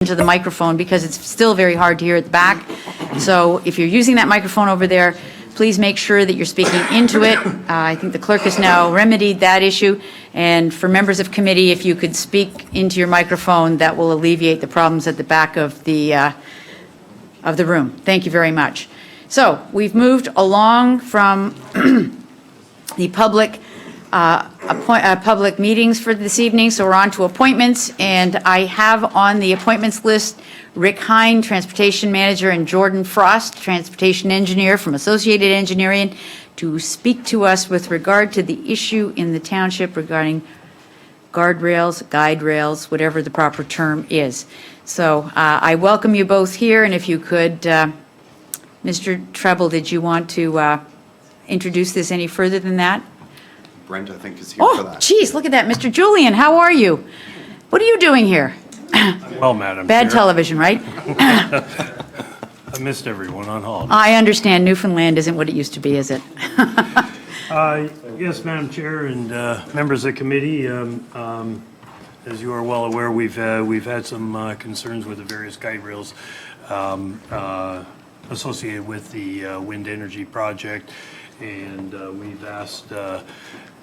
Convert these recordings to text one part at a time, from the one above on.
into the microphone because it's still very hard to hear at the back. So if you're using that microphone over there, please make sure that you're speaking into it. I think the clerk has now remedied that issue. And for members of committee, if you could speak into your microphone, that will alleviate the problems at the back of the room. Thank you very much. So we've moved along from the public meetings for this evening, so we're on to appointments, and I have on the appointments list Rick Hine, Transportation Manager, and Jordan Frost, Transportation Engineer from Associated Engineering, to speak to us with regard to the issue in the township regarding guardrails, guide rails, whatever the proper term is. So I welcome you both here, and if you could, Mr. Treble, did you want to introduce this any further than that? Brent, I think, is here for that. Oh, geez, look at that. Mr. Julian, how are you? What are you doing here? Well, Madam Bad Chair, television, right? I missed everyone on holiday. I understand Newfoundland isn't what it used to be, is it? Yes, Madam Chair and members of the committee, as you are well aware, we've had some concerns with the various guide rails associated with the wind energy project, and we've asked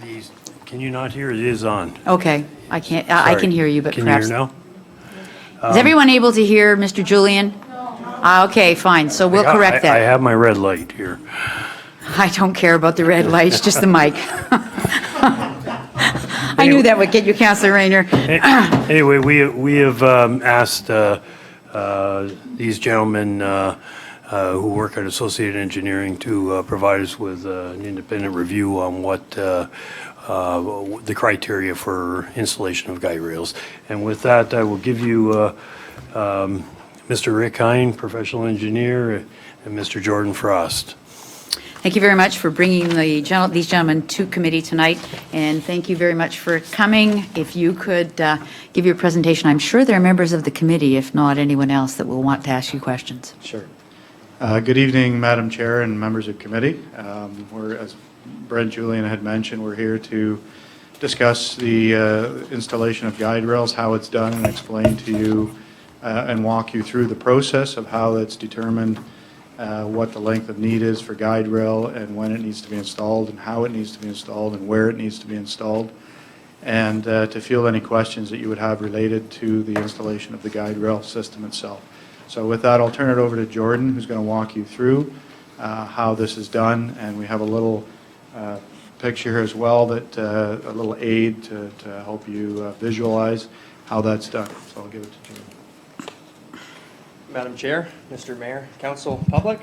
these. Can you not hear? It is on. Okay, I can't, I Sorry. can hear you, but Can perhaps. you hear now? Is everyone able to hear Mr. Julian? Okay, fine, so we'll correct I that. have my red light here. I don't care about the red lights, just the mic. I knew that would get you, Councillor Rayner. Anyway, we have asked these gentlemen who work at Associated Engineering to provide us with an independent review on what the criteria for installation of guide rails. And with that, I will give you Mr. Rick Hine, professional engineer, and Mr. Jordan Frost. Thank you very much for bringing these gentlemen to committee tonight, and thank you very much for coming. If you could give your presentation, I'm sure there are members of the committee, if not anyone else, that will want to ask you questions. Sure. Good evening, Madam Chair and members of committee. As Brent Julian had mentioned, we're here to discuss the installation of guide rails, how it's done, and explain to you and walk you through the process of how it's determined, what the length of need is for guide rail and when it needs to be installed and how it needs to be installed and where it needs to be installed, and to field any questions that you would have related to the installation of the guide rail system itself. So with that, I'll turn it over to Jordan, who's going to walk you through how this is done, and we have a little picture here as well, that a little aid to help you visualize how that's done. So I'll give it to Jordan. Madam Chair, Mr. Mayor, Council, public.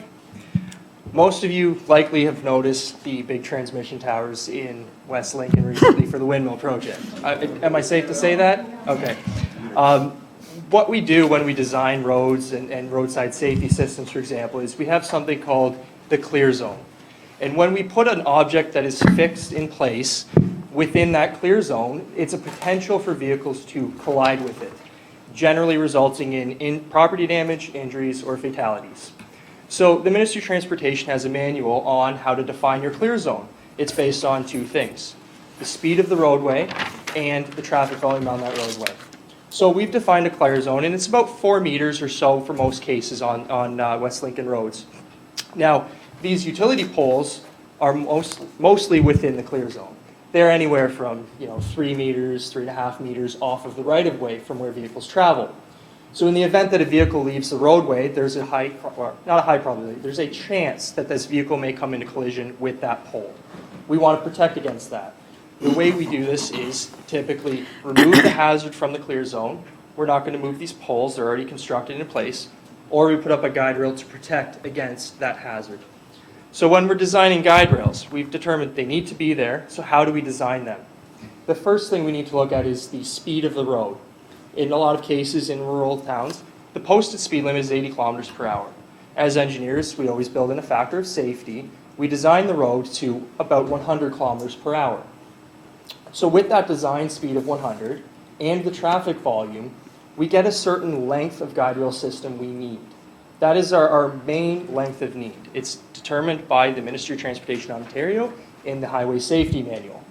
Most of you likely have noticed the big transmission towers in West Lincoln recently for the windmill project. Am I safe to say that? Okay. What we do when we design roads and roadside safety systems, for example, is we have something called the clear zone. And when we put an object that is fixed in place within that clear zone, it's a potential for vehicles to collide with it, generally resulting in property damage, injuries, or fatalities. So the Ministry of Transportation has a manual on how to define your clear zone. It's based on two things: the speed of the roadway and the traffic volume on that roadway. So we've defined a clear zone, and it's about 4 meters or so for most cases on West Lincoln roads. Now, these utility poles are mostly within the clear zone. They're anywhere from 3 meters, 3.5 meters off of the right-of-way from where vehicles travel. So in the event that a vehicle leaves the roadway, there's a not a high probability, there's a chance that this vehicle may come into collision with that pole. We want to protect against that. The way we do this is typically remove the hazard from the clear zone. We're not going to move these poles, they're already constructed in place, or we put up a guide rail to protect against that hazard. So when we're designing guide rails, we've determined they need to be there, so how do we design them? The first thing we need to look at is the speed of the road. In a lot of cases in rural towns, the posted speed limit is 80 kilometers per hour. As engineers, we always build in a factor of safety. We design the road to about 100 kilometers per hour. So with that design speed of 100 and the traffic volume, we get a certain length of guide rail system we need. That is our main length of need. It's determined by the Ministry of Transportation Ontario in the Highway Safety Manual.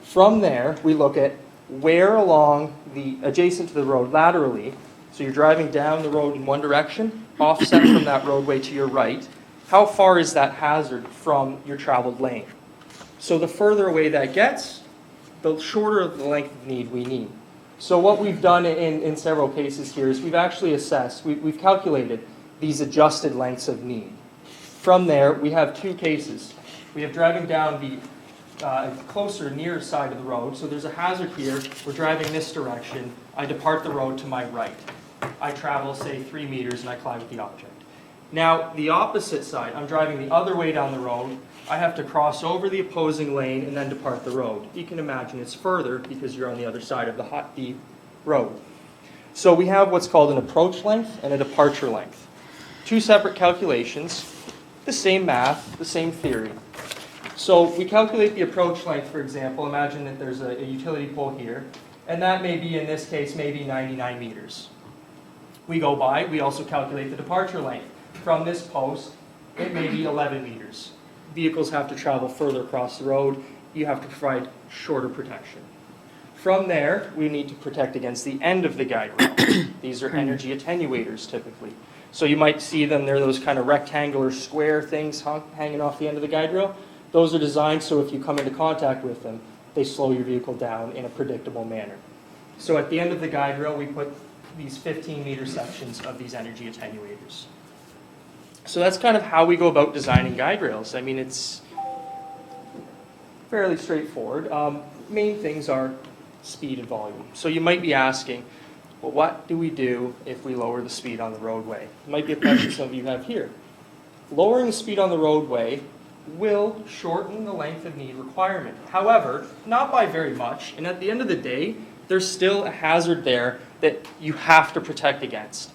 From there, we look at where along the adjacent to the road laterally, So you're driving down the road in one direction, offset from that roadway to your right. How far is that hazard from your traveled lane? So the further away that gets, the shorter the length of need we need. So what we've done in several cases here is we've actually assessed, we've calculated these adjusted lengths of need. From there, we have two cases. We have driving down the closer, near side of the road. So there's a hazard here. We're driving this direction. I depart the road to my right. I travel, say, 3 meters, and I collide with the object. Now, the opposite side, I'm driving the other way down the road. I have to cross over the opposing lane and then depart the road. You can imagine it's further because you're on the other side of the road. So we have what's called an approach length and a departure length. Two separate calculations, the same math, the same theory. So we calculate the approach length, for example. Imagine that there's a utility pole here, and that may be, in this case, maybe 99 meters. We go by, we also calculate the departure length. From this post, it may be 11 meters. Vehicles have to travel further across the road. You have to provide shorter protection. From there, we need to protect against the end of the guide rail. These are energy attenuators, typically. So you might see them, they're those kind of rectangular square things hanging off the end of the guide rail. Those are designed so if you come into contact with them, they slow your vehicle down in a predictable manner. So at the end of the guide rail, we put these 15-meter sections of these energy attenuators. So that's kind of how we go about designing guide rails. I mean, it's fairly straightforward. Main things are speed and volume. So you might be asking, well, what do we do if we lower the speed on the roadway? It might be a question some of you have here. Lowering the speed on the roadway will shorten the length of need requirement. However, not by very much. And at the end of the day, there's still a hazard there that you have to protect against.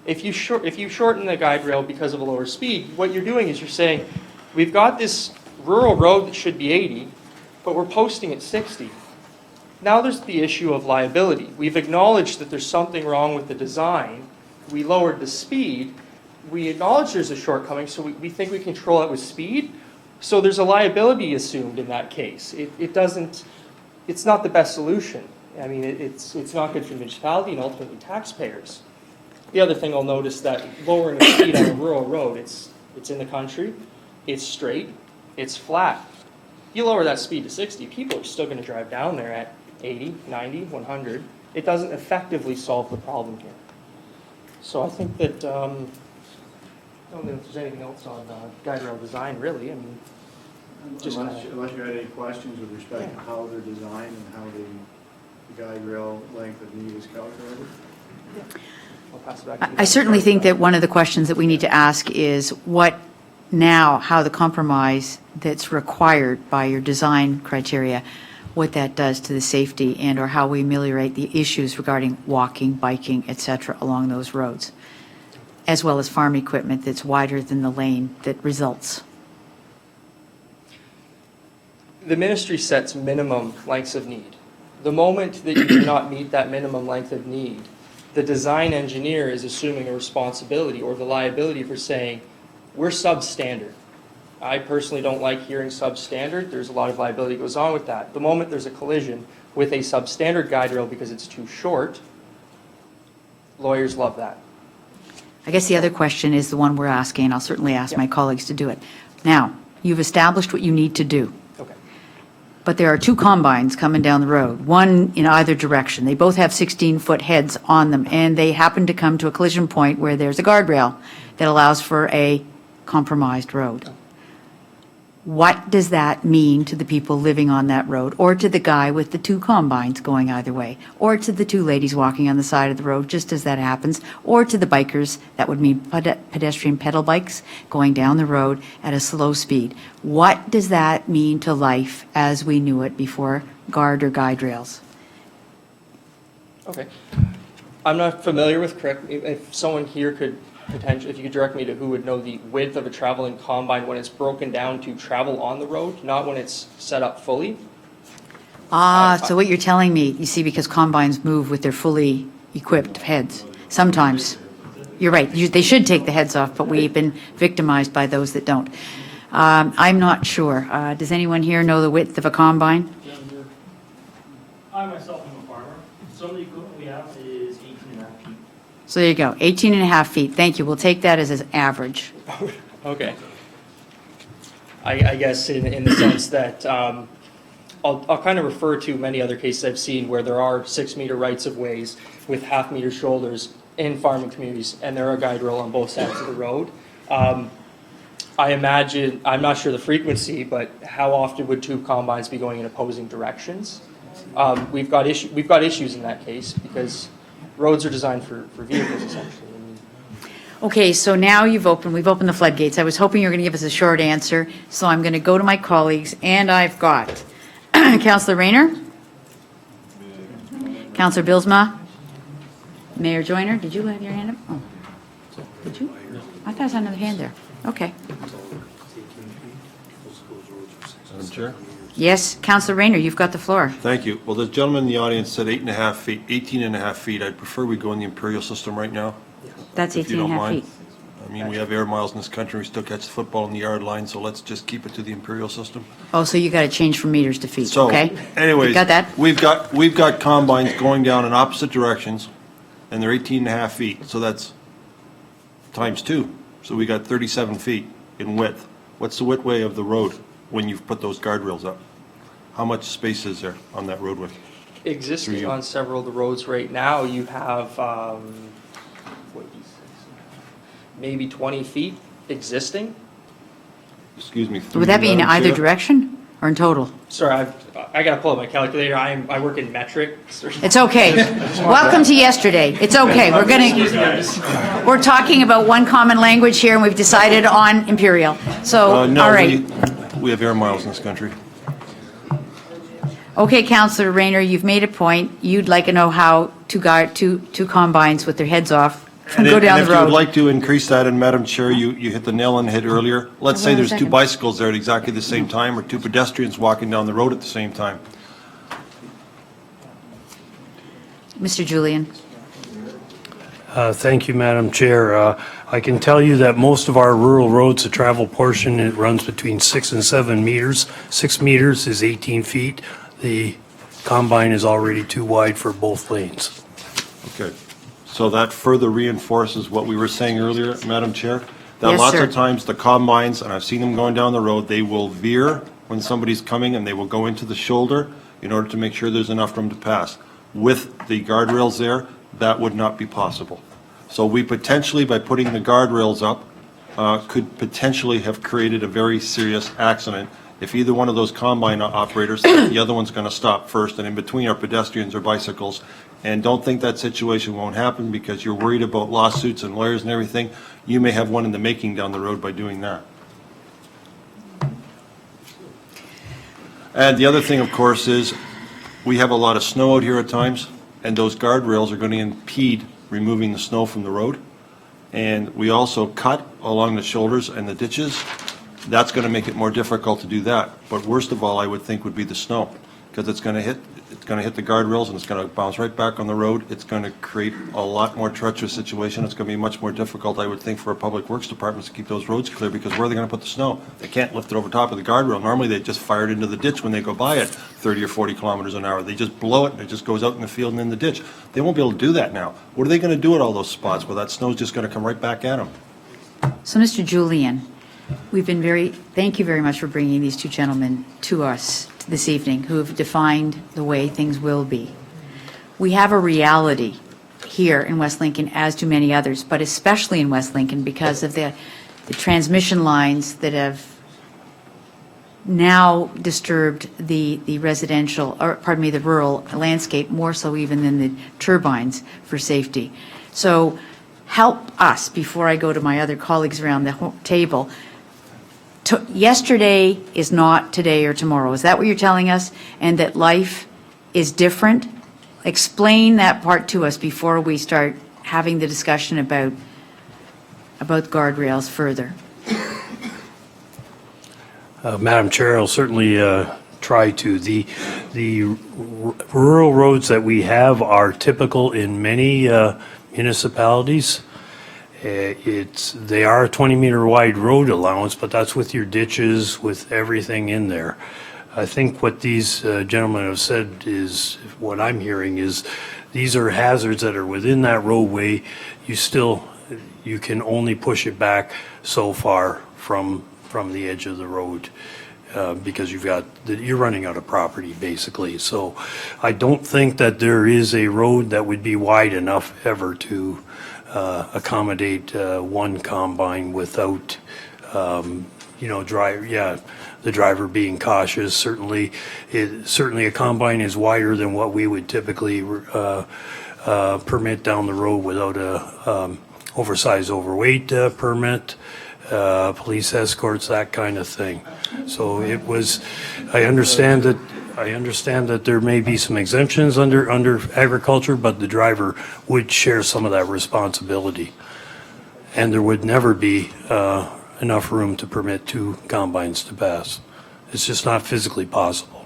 If you shorten the guide rail because of a lower speed, what you're doing is you're saying, we've got this rural road that should be 80, but we're posting at 60. Now there's the issue of liability. We've acknowledged that there's something wrong with the design. We lowered the speed. We acknowledge there's a shortcoming, so we think we control it with speed. So there's a liability assumed in that case. It's not the best solution. I mean, it's not good for the municipality and ultimately taxpayers. The other thing I'll notice that lowering the speed on a rural road, it's in the country, it's straight, it's flat. You lower that speed to 60, people are still going to drive down there at 80, 90, 100. It doesn't effectively solve the problem here. So I think that, I don't know if there's anything else on guide rail design, really. I mean, just Unless you had any questions with respect to how they're designed and how the guide rail length of need is calculated? I'll pass it back to you. I certainly think that one of the questions that we need to ask is how the compromise that's required by your design criteria, what that does to the safety and or how we ameliorate the issues regarding walking, biking, et cetera, along those roads, as well as farm equipment that's wider than the lane that results. The ministry sets minimum lengths of need. The moment that you do not meet that minimum length of need, the design engineer is assuming a responsibility or the liability for saying, we're substandard. I personally don't like hearing substandard. There's a lot of liability that goes on with that. The moment there's a collision with a substandard guide rail because it's too short, lawyers love that. I guess the other question is the one we're asking, and I'll certainly ask my colleagues to do it. Now, you've established what you need to do. Okay. But there are two combines coming down the road, one in either direction. They both have 16-foot heads on them, and they happen to come to a collision point where there's a guardrail that allows for a compromised road. What does that mean to the people living on that road, or to the guy with the two combines going either way, or to the two ladies walking on the side of the road just as that happens, or to the bikers, that would mean pedestrian pedal bikes going down the road at a slow speed? What does that mean to life as we knew it before guard or guide rails? Okay. I'm not familiar with, correct, if someone here could potentially, if you could direct me to who would know the width of a traveling combine when it's broken down to travel on the road, not when it's set up fully. So what you're telling me, you see, because combines move with their fully equipped heads, sometimes. You're right, they should take the heads off, but we've been victimized by those that don't. I'm not sure. Does anyone here know the width of a combine? I myself am a farmer. Some of the equipment we have is 18 and a half feet. So there you go, 18 and a half feet. Thank you. We'll take that as an average. Okay. I guess in the sense that I'll kind of refer to many other cases I've seen where there are 6-meter rights-of-ways with half-meter shoulders in farming communities, and there are guide rail on both sides of the road. I imagine, I'm not sure the frequency, but how often would two combines be going in opposing directions? We've got issues in that case because roads are designed for vehicles essentially. Okay, so now we've opened the floodgates. I was hoping you were going to give us a short answer, so I'm going to go to my colleagues, and I've got Councillor Rayner, Councillor Bilsma, Mayor Joyner. Did you have your hand up? Oh, did you? I thought I saw another hand there. Okay. Madam Chair? Yes, Councillor Rayner, you've got the floor. Thank you. Well, the gentleman in the audience said 8.5 feet, 18.5 feet. I'd prefer we go in the imperial system right now, That's if you 18 and don't a half mind. feet. I mean, we have air miles in this country, we still catch the football in the yard line, so let's just keep it to the imperial system. Oh, so you got to change from meters to feet, So, okay? anyways, Got that? we've got combines going down in opposite directions, and they're 18.5 feet, so that's times 2. So we got 37 feet in width. What's the widthway of the road when you've put those guardrails up? How much space is there on that roadway? Existing you. on several of the roads right now, you have maybe 20 feet existing. Excuse me. Would that be in Madam either Chair? direction or in total? Sorry, I got to pull up my calculator. I work in metric. It's okay. Welcome to yesterday. It's okay. We're talking about one common language here, and we've decided on imperial. So, all No, right. we have air miles in this country. Okay, Councillor Rayner, you've made a point. You'd like to know how two combines with their heads off And go down if the you would road. like to increase that, and Madam Chair, you hit the nail on the head earlier. Let's say Hold on a there's two second. bicycles there at exactly the same time, or two pedestrians walking down the road at the same time. Mr. Julian. Thank you, Madam Chair. I can tell you that most of our rural roads, the travel portion, it runs between 6 and 7 meters. 6 meters is 18 feet. The combine is already too wide for both lanes. Okay. So that further reinforces what we were saying earlier, Madam Chair? That Yes, lots sir. of times the combines, and I've seen them going down the road, they will veer when somebody's coming and they will go into the shoulder in order to make sure there's enough room to pass. With the guardrails there, that would not be possible. So we potentially, by putting the guardrails up, could potentially have created a very serious accident if either one of those combine operators, the other one's going to stop first, and in between are pedestrians or bicycles. And don't think that situation won't happen because you're worried about lawsuits and lawyers and everything. You may have one in the making down the road by doing that. And the other thing, of course, is we have a lot of snow out here at times, and those guardrails are going to impede removing the snow from the road. And we also cut along the shoulders and the ditches. That's going to make it more difficult to do that. But worst of all, I would think, would be the snow, because it's going to hit the guardrails and it's going to bounce right back on the road. It's going to create a lot more treacherous situation. It's going to be much more difficult, I would think, for our public works departments to keep those roads clear, because where are they going to put the snow? They can't lift it over top of the guardrail. Normally, they just fire it into the ditch when they go by at 30 or 40 kilometers an hour. They just blow it and it just goes out in the field and in the ditch. They won't be able to do that now. What are they going to do at all those spots where that snow's just going to come right back at them? So, Mr. Julian, thank you very much for bringing these two gentlemen to us this evening who have defined the way things will be. We have a reality here in West Lincoln, as do many others, but especially in West Lincoln because of the transmission lines that have now disturbed the residential, or pardon me, the rural landscape more so even than the turbines for safety. So help us, before I go to my other colleagues around the table, yesterday is not today or tomorrow. Is that what you're telling us? And that life is different? Explain that part to us before we start having the discussion about guardrails further. Madam Chair, I'll certainly try to. The rural roads that we have are typical in many municipalities. They are a 20-meter wide road allowance, but that's with your ditches, with everything in there. I think what these gentlemen have said is, what I'm hearing is these are hazards that are within that roadway. You can only push it back so far from the edge of the road. Because you're running out of property, basically. So I don't think that there is a road that would be wide enough ever to accommodate one combine without, the driver being cautious. Certainly a combine is wider than what we would typically permit down the road without a oversized overweight permit. Police escorts, that kind of thing. So I understand that there may be some exemptions under agriculture, but the driver would share some of that responsibility. And there would never be enough room to permit 2 combines to pass. It's just not physically possible.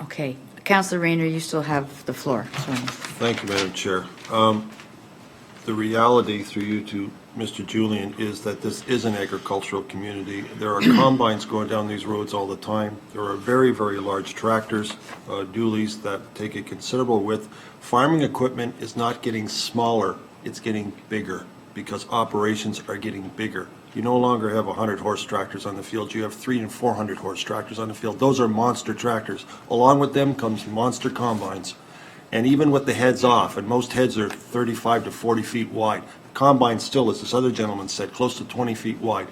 Okay. Councillor Rayner, you still have the floor. So. Thank you, Madam Chair. The reality, through you to Mr. Julian, is that this is an agricultural community. There are combines going down these roads all the time. There are very, very large tractors, dualies that take a considerable width. Farming equipment is not getting smaller, it's getting bigger because operations are getting bigger. You no longer have 100-horse tractors on the field. You have 300 and 400-horse tractors on the field. Those are monster tractors. Along with them comes monster combines. And even with the heads off, and most heads are 35 to 40 feet wide, the combine still, as this other gentleman said, close to 20 feet wide.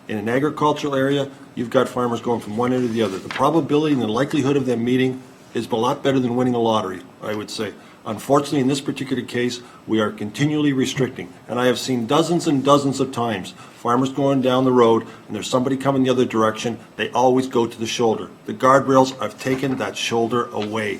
In an agricultural area, you've got farmers going from one end to the other. The probability and the likelihood of them meeting is a lot better than winning a lottery, I would say. Unfortunately, in this particular case, we are continually restricting. And I have seen dozens and dozens of times farmers going down the road and there's somebody coming the other direction, they always go to the shoulder. The guardrails have taken that shoulder away.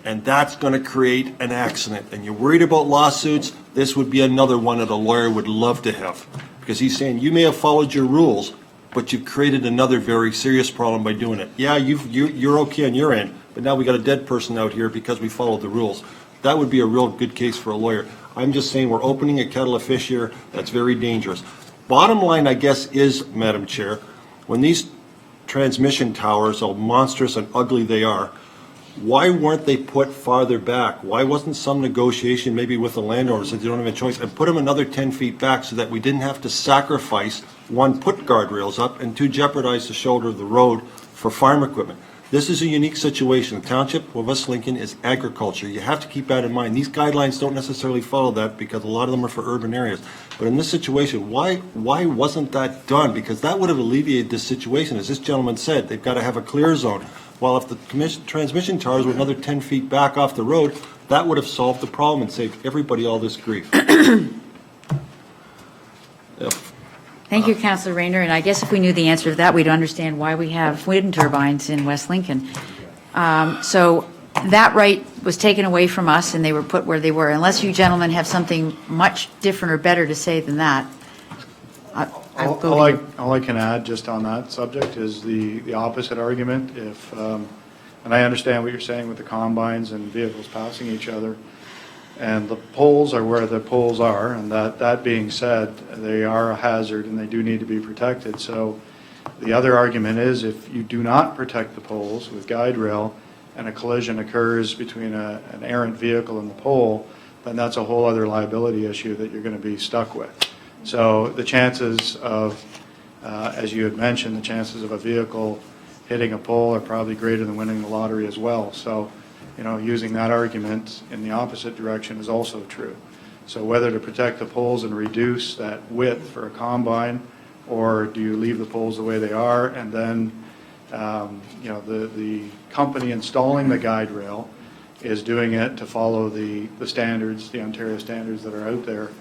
And that's going to create an accident. And you're worried about lawsuits, this would be another one that a lawyer would love to have. Because he's saying, you may have followed your rules, but you've created another very serious problem by doing it. Yeah, you're okay on your end, but now we got a dead person out here because we followed the rules. That would be a real good case for a lawyer. I'm just saying we're opening a kettle of fish here that's very dangerous. Bottom line, I guess, is, Madam Chair, when these transmission towers, how monstrous and ugly they are, why weren't they put farther back? Why wasn't some negotiation maybe with the landowner since you don't have a choice and put them another 10 feet back so that we didn't have to sacrifice, 1, put guardrails up, and 2, jeopardize the shoulder of the road for farm equipment? This is a unique situation. The Township of West Lincoln is agriculture. You have to keep that in mind. These guidelines don't necessarily follow that because a lot of them are for urban areas. But in this situation, why wasn't that done? Because that would have alleviated this situation. As this gentleman said, they've got to have a clear zone. While if the transmission towers were another 10 feet back off the road, that would have solved the problem and saved everybody all this grief. Thank you, Councillor Rayner. And I guess if we knew the answer to that, we'd understand why we have wind turbines in West Lincoln. So that right was taken away from us and they were put where they were. Unless you gentlemen have something much different or better to say than that. All I can add just on that subject is the opposite argument. If and I understand what you're saying with the combines and vehicles passing each other, and the poles are where the poles are, and that being said, they are a hazard and they do need to be protected. So the other argument is if you do not protect the poles with guide rail and a collision occurs between an errant vehicle and the pole, then that's a whole other liability issue that you're going to be stuck with. So the chances of, as you had mentioned, the chances of a vehicle hitting a pole are probably greater than winning the lottery as well. So, using that argument in the opposite direction is also true. So whether to protect the poles and reduce that width for a combine, or do you leave the poles the way they are, and then, the company installing the guide rail is doing it to follow the standards, the Ontario standards that are out there.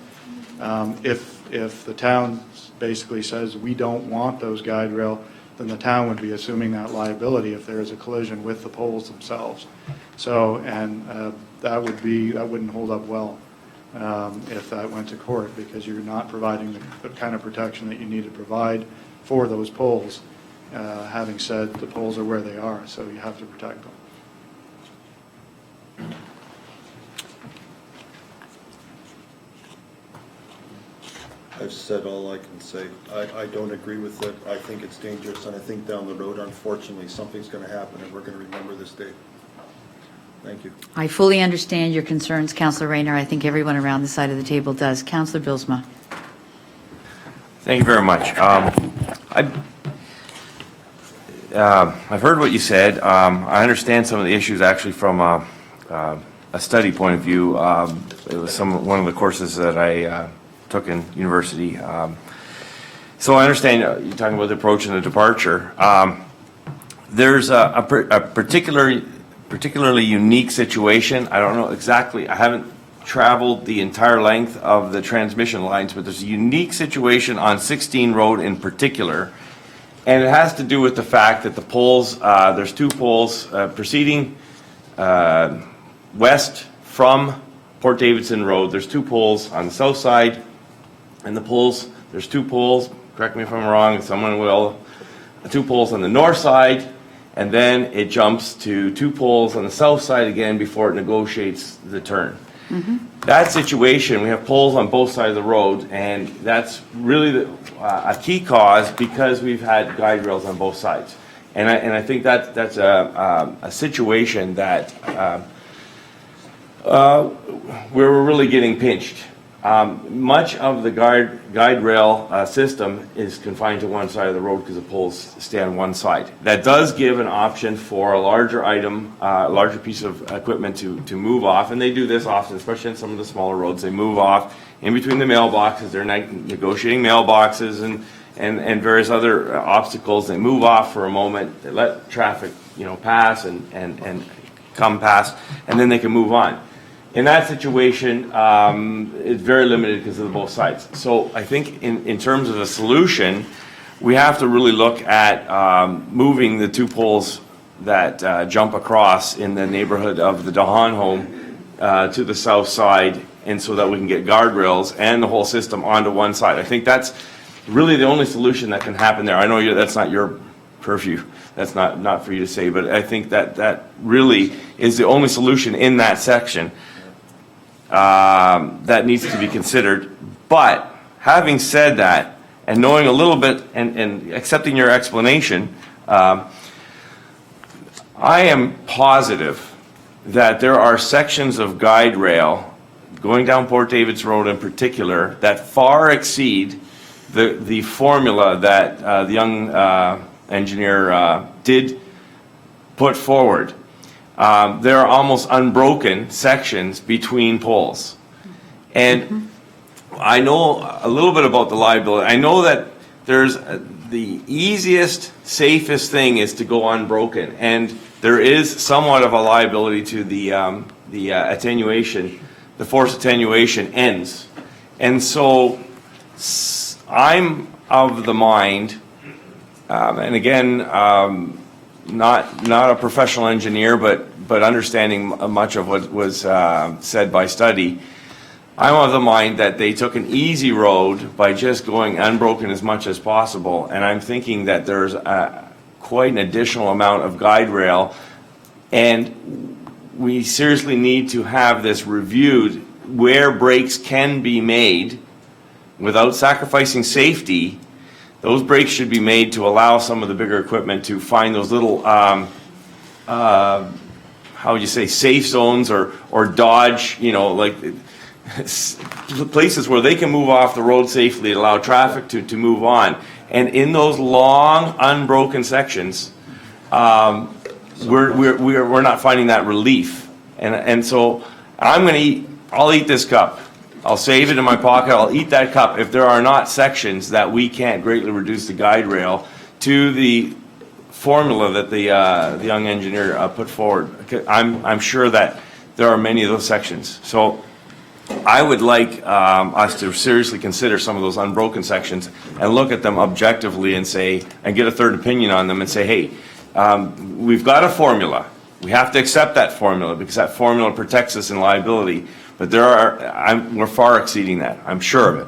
If the town basically says we don't want those guide rail, then the town would be assuming that liability if there is a collision with the poles themselves. So, and that wouldn't hold up well if that went to court, because you're not providing the kind of protection that you need to provide for those poles. Having said, the poles are where they are, so you have to protect them. I've said all I can say. I don't agree with it. I think it's dangerous, and I think down the road, unfortunately, something's gonna happen, and we're gonna remember this day. Thank you. I fully understand your concerns, Councillor Rayner. I think everyone around the side of the table does. Councillor Bilsma. Thank you very much. I've heard what you said. I understand some of the issues actually from a study point of view. It was one of the courses that I took in university. So I understand you're talking about the approach and the departure. There's a particularly unique situation. I don't know exactly. I haven't traveled the entire length of the transmission lines, but there's a unique situation on 16 Road in particular. And it has to do with the fact that the poles, there's two poles proceeding west from Port Davidson Road. There's two poles on the south side, and there's two poles, correct me if I'm wrong, someone will, two poles on the north side, and then it jumps to two poles on the south side again before it negotiates the turn. That situation, we have poles on both sides of the road, and that's really a key cause because we've had guide rails on both sides. And I think that's a situation that we're really getting pinched. Much of the guide rail system is confined to one side of the road because the poles stay on one side. That does give an option for a larger item, a larger piece of equipment to move off, and they do this often, especially on some of the smaller roads. They move off in between the mailboxes. They're negotiating mailboxes and various other obstacles. They move off for a moment. They let traffic, pass and come past, and then they can move on. In that situation, it's very limited because of both sides. So I think in terms of a solution, we have to really look at moving the two poles that jump across in the neighborhood of the Dahan home to the south side, and so that we can get guardrails and the whole system onto one side. I think that's really the only solution that can happen there. I know that's not your purview. That's not for you to say, but I think that really is the only solution in that section. That needs to be considered. But having said that, and knowing a little bit and accepting your explanation, I am positive that there are sections of guide rail going down Port Davidson Road in particular that far exceed the formula that the young engineer did put forward. There are almost unbroken sections between poles. And I know a little bit about the liability. I know that there's the easiest, safest thing is to go unbroken. And there is somewhat of a liability to the attenuation, the force attenuation ends. And so I'm of the mind, and again, not a professional engineer, but understanding much of what was said by study, I'm of the mind that they took an easy road by just going unbroken as much as possible, and I'm thinking that there's quite an additional amount of guide rail, and we seriously need to have this reviewed where breaks can be made without sacrificing safety. Those breaks should be made to allow some of the bigger equipment to find those little, how would you say, safe zones or dodge, like places where they can move off the road safely and allow traffic to move on. And in those long, unbroken sections, we're not finding that relief. And so I'll eat this cup. I'll save it in my pocket. I'll eat that cup if there are not sections that we can't greatly reduce the guide rail to the formula that the young engineer put forward. I'm sure that there are many of those sections. So I would like us to seriously consider some of those unbroken sections and look at them objectively and get a third opinion on them and say, hey, we've got a formula. We have to accept that formula because that formula protects us in liability. But we're far exceeding that. I'm sure of it.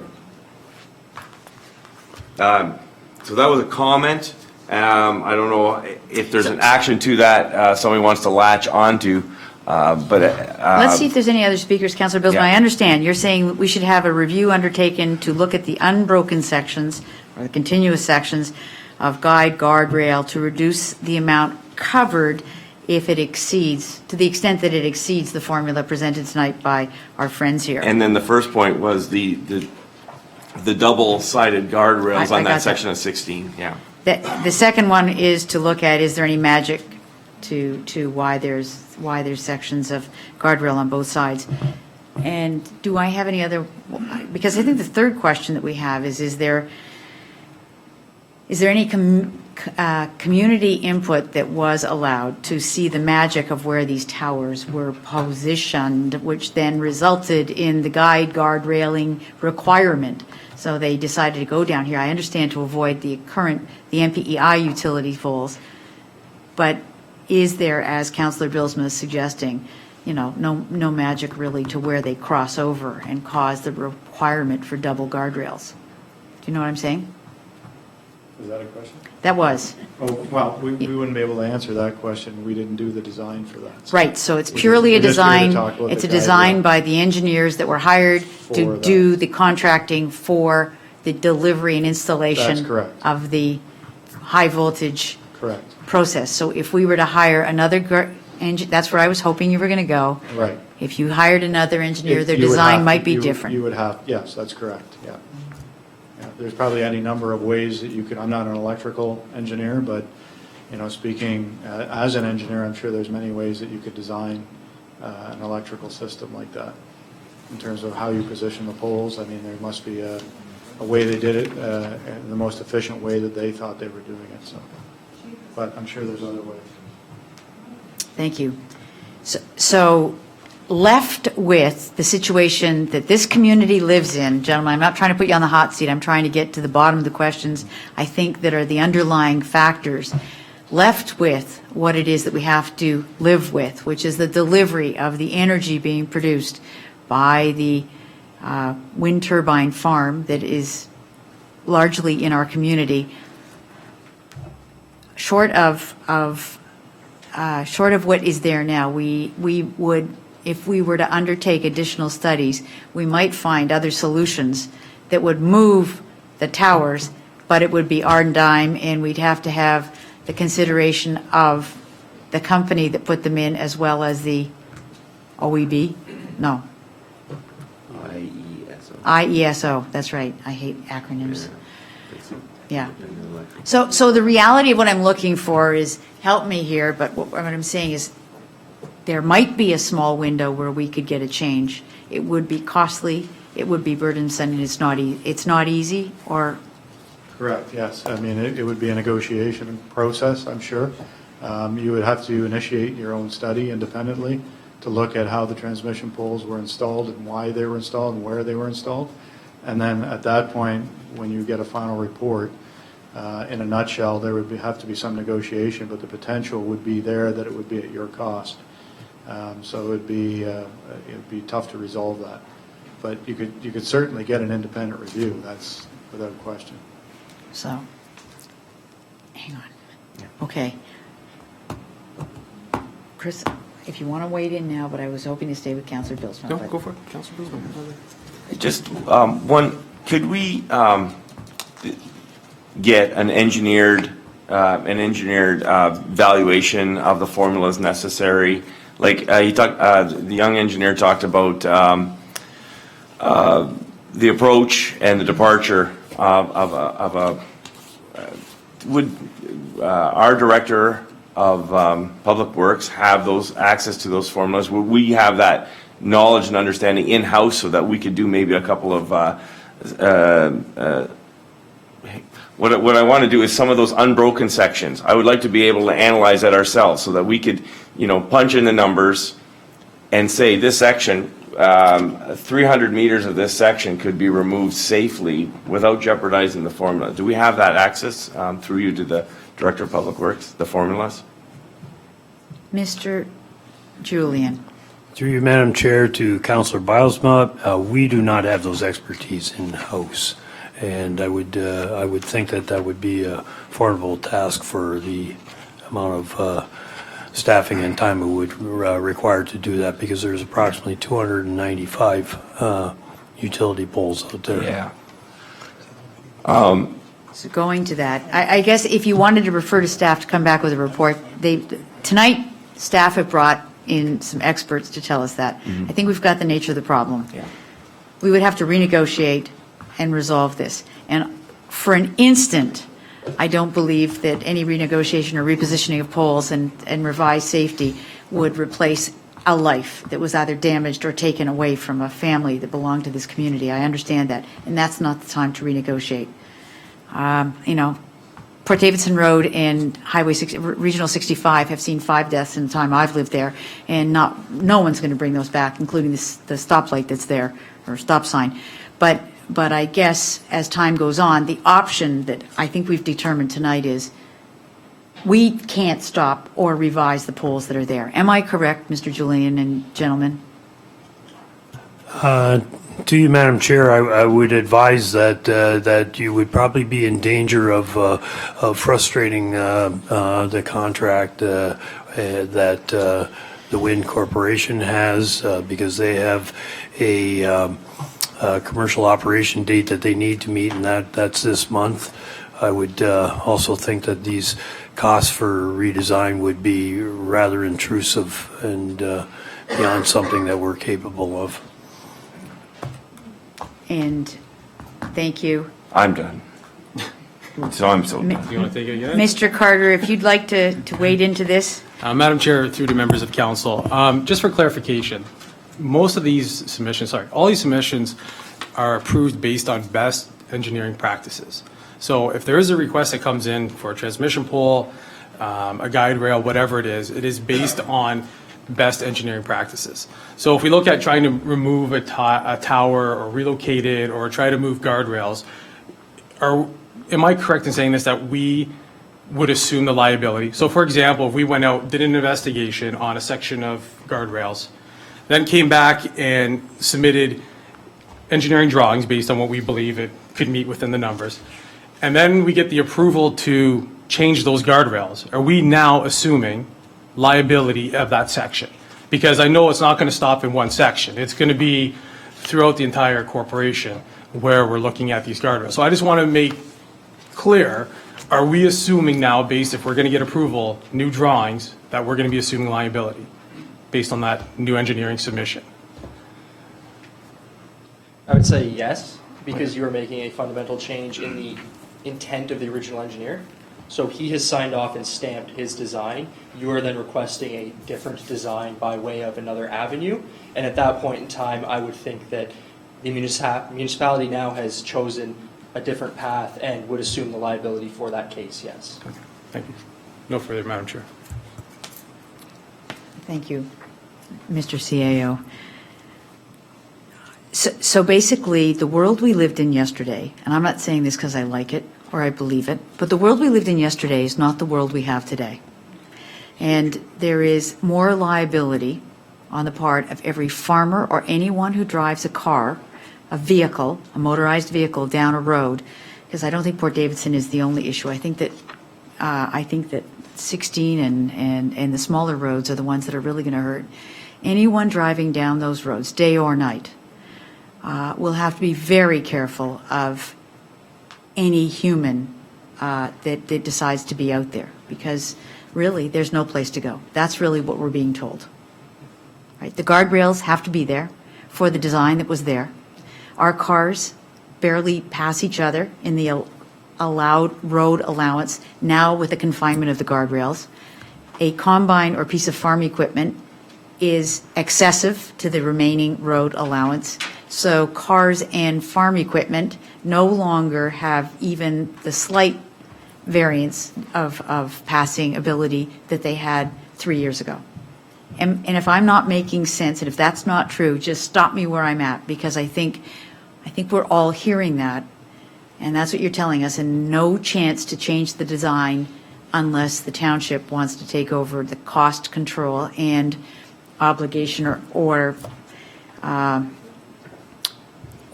So that was a comment. I don't know if there's an action to that somebody wants to latch onto. Let's see if there's any other speakers, Councilor Bilsma. Yeah. I understand, you're saying we should have a review undertaken to look at the unbroken sections, or the continuous sections of guide guardrail to reduce the amount covered if it exceeds, to the extent that it exceeds the formula presented tonight by our friends here. And then the first point was the double-sided guardrails I on got that. that section of 16, yeah. The second one is to look at, is there any magic to why there's sections of guardrail on both sides? And do I have any other, because I think the third question that we have is there any community input that was allowed to see the magic of where these towers were positioned, which then resulted in the guide railing requirement? So they decided to go down here, I understand, to avoid the MPEI utility poles. But is there, as Councillor Bilsma is suggesting, no magic really to where they cross over and cause the requirement for double guardrails? Do you know what I'm saying? Is that a question? That was. Oh, well, we wouldn't be able to answer that question. We didn't do the design for that. Right, so it's We purely a just here to design, talk about it's a the guide design rail. by the engineers that were hired For to that. do the contracting for the delivery and installation That's correct. of the high voltage Correct. process. So if we were to hire another, that's where I was hoping you were going to go. Right. If you hired another engineer, their You would design have- might be you- different. You would have, yes, that's correct, yeah. Yeah, there's probably any number of ways that you could, I'm not an electrical engineer, but, speaking as an engineer, I'm sure there's many ways that you could design an electrical system like that. In terms of how you position the poles, I mean, there must be a way they did it, and the most efficient way that they thought they were doing it, so. But I'm sure there's other ways. Thank you. So left with the situation that this community lives in, gentlemen, I'm not trying to put you on the hot seat, I'm trying to get to the bottom of the questions I think that are the underlying factors. Left with what it is that we have to live with, which is the delivery of the energy being produced by the wind turbine farm that is largely in our community. Short of what is there now, we would, if we were to undertake additional studies, we might find other solutions that would move the towers, but it would be our dime, and we'd have to have the consideration of the company that put them in as well as the OEB? No. IESO, that's right. I hate acronyms. Yeah. So the reality of what I'm looking for is, help me here, but what I'm saying is there might be a small window where we could get a change. It would be costly, it would be burdensome, and it's not easy, or, Correct, yes. I mean, it would be a negotiation process, I'm sure. You would have to initiate your own study independently to look at how the transmission poles were installed and why they were installed and where they were installed. And then at that point, when you get a final report, in a nutshell, there would have to be some negotiation, but the potential would be there that it would be at your cost. So it'd be tough to resolve that. But you could certainly get an independent review, that's without question. so, hang on. Okay. Chris, if you want to wade in now, but I was hoping to stay with Councillor Bilsma. but- Go for it, Councilor Bilsma. Just one, could we get an engineered valuation of the formulas necessary? Like the young engineer talked about the approach and the departure would our director of Public Works have those access to those formulas? Would we have that knowledge and understanding in-house so that we could do maybe a couple of what I want to do is some of those unbroken sections. I would like to be able to analyze that ourselves so that we could, punch in the numbers and say this section, 300 meters of this section could be removed safely without jeopardizing the formula. Do we have that access through you to the Director of Public Works, the formulas? Mr. Julian. Through you, Madam Chair, to Councillor Bilsma, we do not have those expertise in-house. And I would think that would be a formidable task for the amount of staffing and time it would require to do that, because there's approximately 295 utility poles out there. Yeah. So going to that, I guess if you wanted to refer to staff to come back with a report, tonight, staff have brought in some experts to tell us that. I think we've got the nature of the problem. Yeah. We would have to renegotiate and resolve this. And for an instant, I don't believe that any renegotiation or repositioning of poles and revised safety would replace a life that was either damaged or taken away from a family that belonged to this community. I understand that, and that's not the time to renegotiate. You know, Port Davidson Road and Regional 65 have seen 5 deaths in the time I've lived there, and no one's going to bring those back, including the stoplight that's there, or stop sign. But I guess as time goes on, the option that I think we've determined tonight is we can't stop or revise the poles that are there. Am I correct, Mr. Julian and gentlemen? To you, Madam Chair, I would advise that you would probably be in danger of frustrating the contract that the Wind Corporation has, because they have a commercial operation date that they need to meet, and that's this month. I would also think that these costs for redesign would be rather intrusive and beyond something that we're capable of. And thank you. I'm done. So I'm so done. You want to take it again? Mr. Carter, if you'd like to wade into this. Madam Chair, through to members of council, just for clarification, most of these submissions, all these submissions are approved based on best engineering practices. So if there is a request that comes in for a transmission pole, a guide rail, whatever it is based on best engineering practices. So if we look at trying to remove a tower or relocate it or try to move guardrails, am I correct in saying this, that we would assume the liability? So for example, if we went out, did an investigation on a section of guardrails, then came back and submitted engineering drawings based on what we believe it could meet within the numbers, and then we get the approval to change those guardrails, are we now assuming liability of that section? Because I know it's not going to stop in one section. It's going to be throughout the entire corporation where we're looking at these guardrails. So I just want to make clear, are we assuming now, based if we're going to get approval, new drawings, that we're going to be assuming liability based on that new engineering submission? I would say yes, because you are making a fundamental change in the intent of the original engineer. So he has signed off and stamped his design. You are then requesting a different design by way of another avenue. And at that point in time, I would think that the municipality now has chosen a different path and would assume the liability for that case, yes. Thank you. No further, Madam Chair. Thank you, Mr. CAO. So basically, the world we lived in yesterday, and I'm not saying this because I like it or I believe it, but the world we lived in yesterday is not the world we have today. And there is more liability on the part of every farmer or anyone who drives a car, a vehicle, a motorized vehicle down a road, because I don't think Port Davidson is the only issue. I think that 16 and the smaller roads are the ones that are really going to hurt. Anyone driving down those roads, day or night, will have to be very careful of any human that decides to be out there, because really there's no place to go. That's really what we're being told. Right? The guardrails have to be there for the design that was there. Our cars barely pass each other in the allowed road allowance, now with the confinement of the guardrails. A combine or piece of farm equipment is excessive to the remaining road allowance. So cars and farm equipment no longer have even the slight variance of passing ability that they had 3 years ago. And if I'm not making sense, and if that's not true, just stop me where I'm at, because I think we're all hearing that, and that's what you're telling us, and no chance to change the design unless the township wants to take over the cost control and obligation or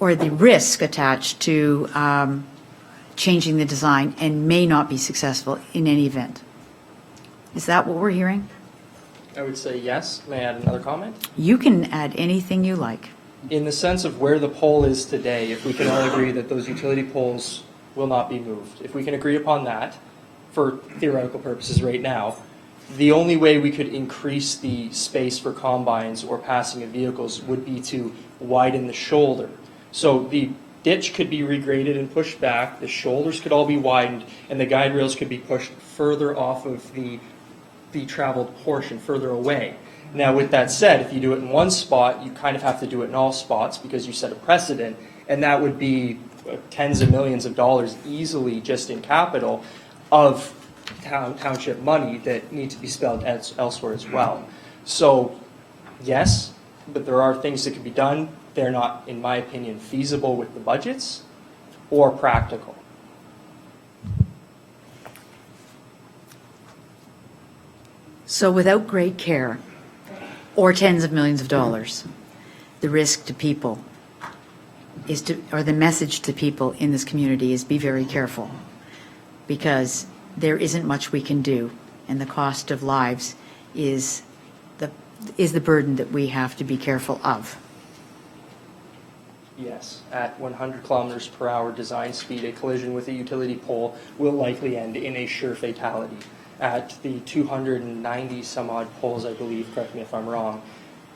the risk attached to changing the design, and may not be successful in any event. Is that what we're hearing? I would say yes. May I add another comment? You can add anything you like. In the sense of where the pole is today, if we can all agree that those utility poles will not be moved, if we can agree upon that for theoretical purposes right now, the only way we could increase the space for combines or passing of vehicles would be to widen the shoulder. So the ditch could be regraded and pushed back, the shoulders could all be widened, and the guide rails could be pushed further off of the traveled portion, further away. Now, with that said, if you do it in one spot, you kind of have to do it in all spots because you set a precedent, and that would be tens of millions of dollars easily just in capital of township money that need to be spent elsewhere as well. So, yes, but there are things that can be done. They're not, in my opinion, feasible with the budgets or practical. So without great care, or tens of millions of dollars, the risk to people is to, or the message to people in this community is be very careful, because there isn't much we can do, and the cost of lives is the burden that we have to be careful of. Yes, at 100 kilometers per hour design speed, a collision with a utility pole will likely end in a sure fatality. At the 290 some odd poles, I believe, correct me if I'm wrong,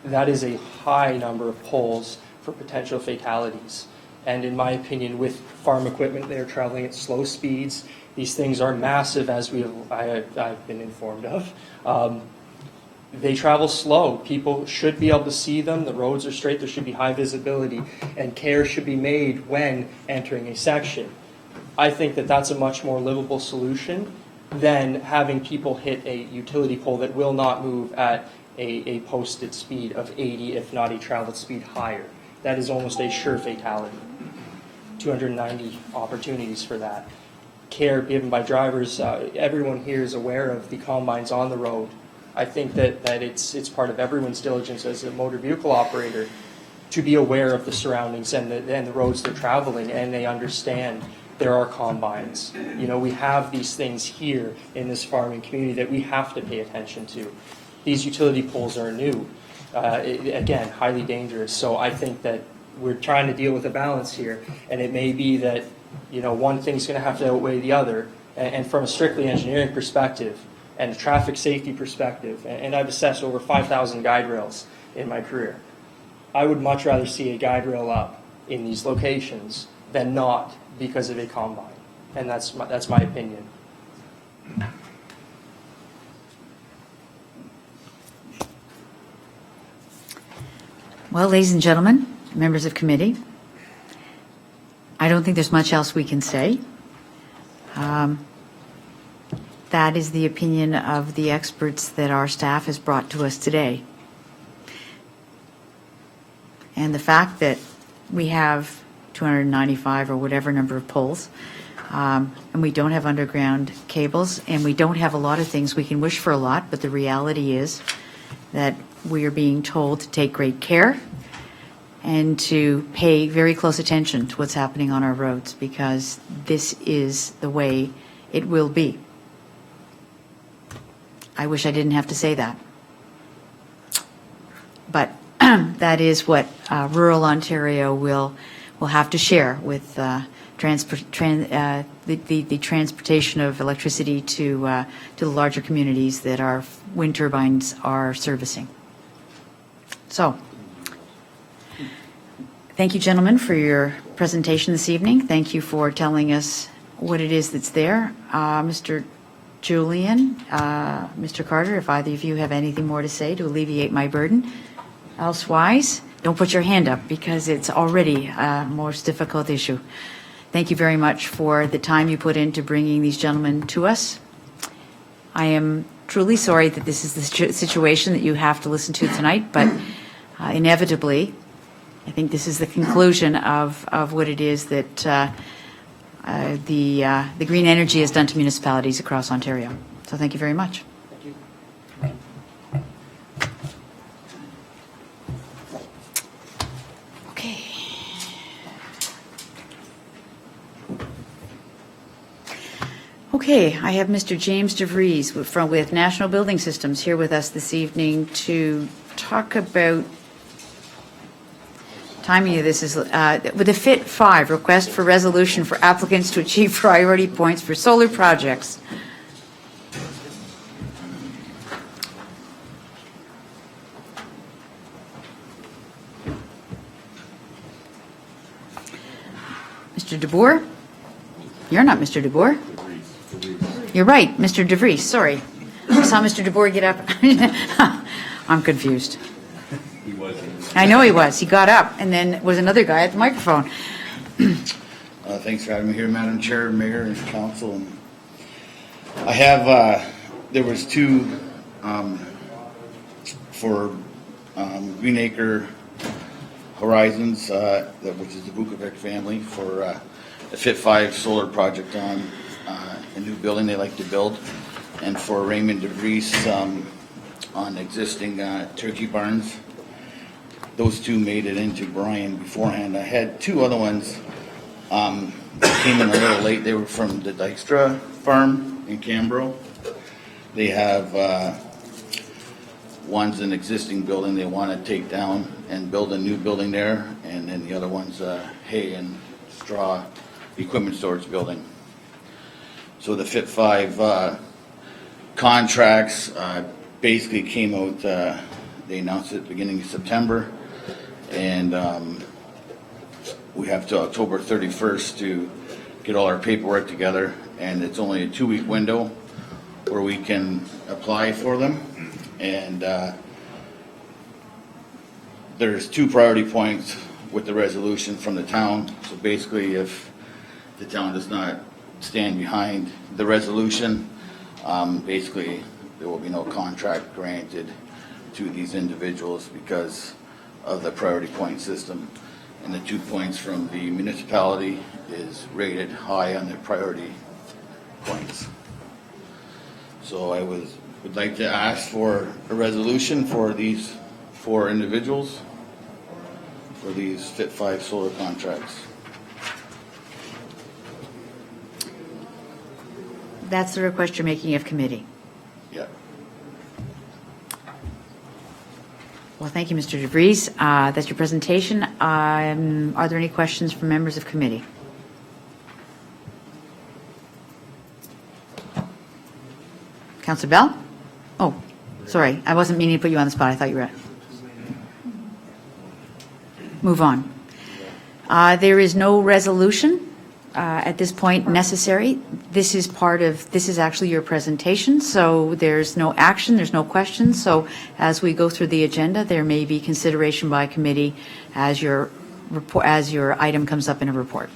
that is a high number of poles for potential fatalities. And in my opinion, with farm equipment, they're traveling at slow speeds. These things are massive, as I've been informed of. They travel slow. People should be able to see them. The roads are straight. There should be high visibility, and care should be made when entering a section. I think that that's a much more livable solution than having people hit a utility pole that will not move at a posted speed of 80, if not a traveled speed higher. That is almost a sure fatality. 290 opportunities for that. Care given by drivers. Everyone here is aware of the combines on the road. I think that it's part of everyone's diligence as a motor vehicle operator to be aware of the surroundings and the roads they're traveling, and they understand there are combines. You know, we have these things here in this farming community that we have to pay attention to. These utility poles are new, again, highly dangerous. So I think that we're trying to deal with a balance here, and it may be that, you know, one thing's going to have to outweigh the other. And from a strictly engineering perspective and a traffic safety perspective, and I've assessed over 5,000 guide rails in my career, I would much rather see a guide rail up in these locations than not because of a combine. And that's my opinion. Well, ladies and gentlemen, members of committee, I don't think there's much else we can say. That is the opinion of the experts that our staff has brought to us today. And the fact that we have 295 or whatever number of poles, and we don't have underground cables, and we don't have a lot of things. We can wish for a lot, but the reality is that we are being told to take great care and to pay very close attention to what's happening on our roads, because this is the way it will be. I wish I didn't have to say that. But that is what rural Ontario will have to share with the transportation of electricity to the larger communities that our wind turbines are servicing. So, thank you, gentlemen, for your presentation this evening. Thank you for telling us what it is that's there. Mr. Julian, Mr. Carter, if either of you have anything more to say to alleviate my burden. Elsewise, don't put your hand up because it's already a most difficult issue. Thank you very much for the time you put into bringing these gentlemen to us. I am truly sorry that this is the situation that you have to listen to tonight, but inevitably, I think this is the conclusion of what it is that the green energy has done to municipalities across Ontario. So thank you very much. Thank you. Okay. Okay, I have Mr. James DeVries with National Building Systems here with us this evening to talk about timing of this is with the FIT 5, request for resolution for applicants to achieve priority points for solar projects. Mr. DeBoer? You're not Mr. DeBoer. You're right, Mr. DeVries, sorry. I saw Mr. DeBoer get up. I'm confused. I know he was. He got up, and then was another guy at the microphone. Thanks for having me here, Madam Chair, Mayor, and Council. I have, there was two for Green Acre Horizons, which is the Vukovic family, for a FIT 5 solar project on a new building they like to build, and for Raymond DeVries on existing turkey barns. Those two made it into Brian beforehand. I had two other ones that came in a little late. They were from the Dykstra farm in Cambro. They have one's an existing building they want to take down and build a new building there, and then the other one's a hay and straw equipment storage building. So the FIT 5 contracts basically came out, they announced it at the beginning of September, and we have till October 31st to get all our paperwork together, and it's only a 2-week window where we can apply for them. And there's 2 priority points with the resolution from the town. So basically, if the town does not stand behind the resolution, basically there will be no contract granted to these individuals because of the priority point system. And the 2 points from the municipality is rated high on their priority points. So I would like to ask for a resolution for these 4 individuals for these FIT 5 solar contracts. That's the request you're making of committee. Yeah. Well, thank you, Mr. DeVries. That's your presentation. Are there any questions from members of committee? Councillor Bell? Oh, sorry. I wasn't meaning to put you on the spot. I thought you were. Move on. There is no resolution at this point necessary. This is actually your presentation, so there's no action, there's no questions. So as we go through the agenda, there may be consideration by committee as your item comes up in a report.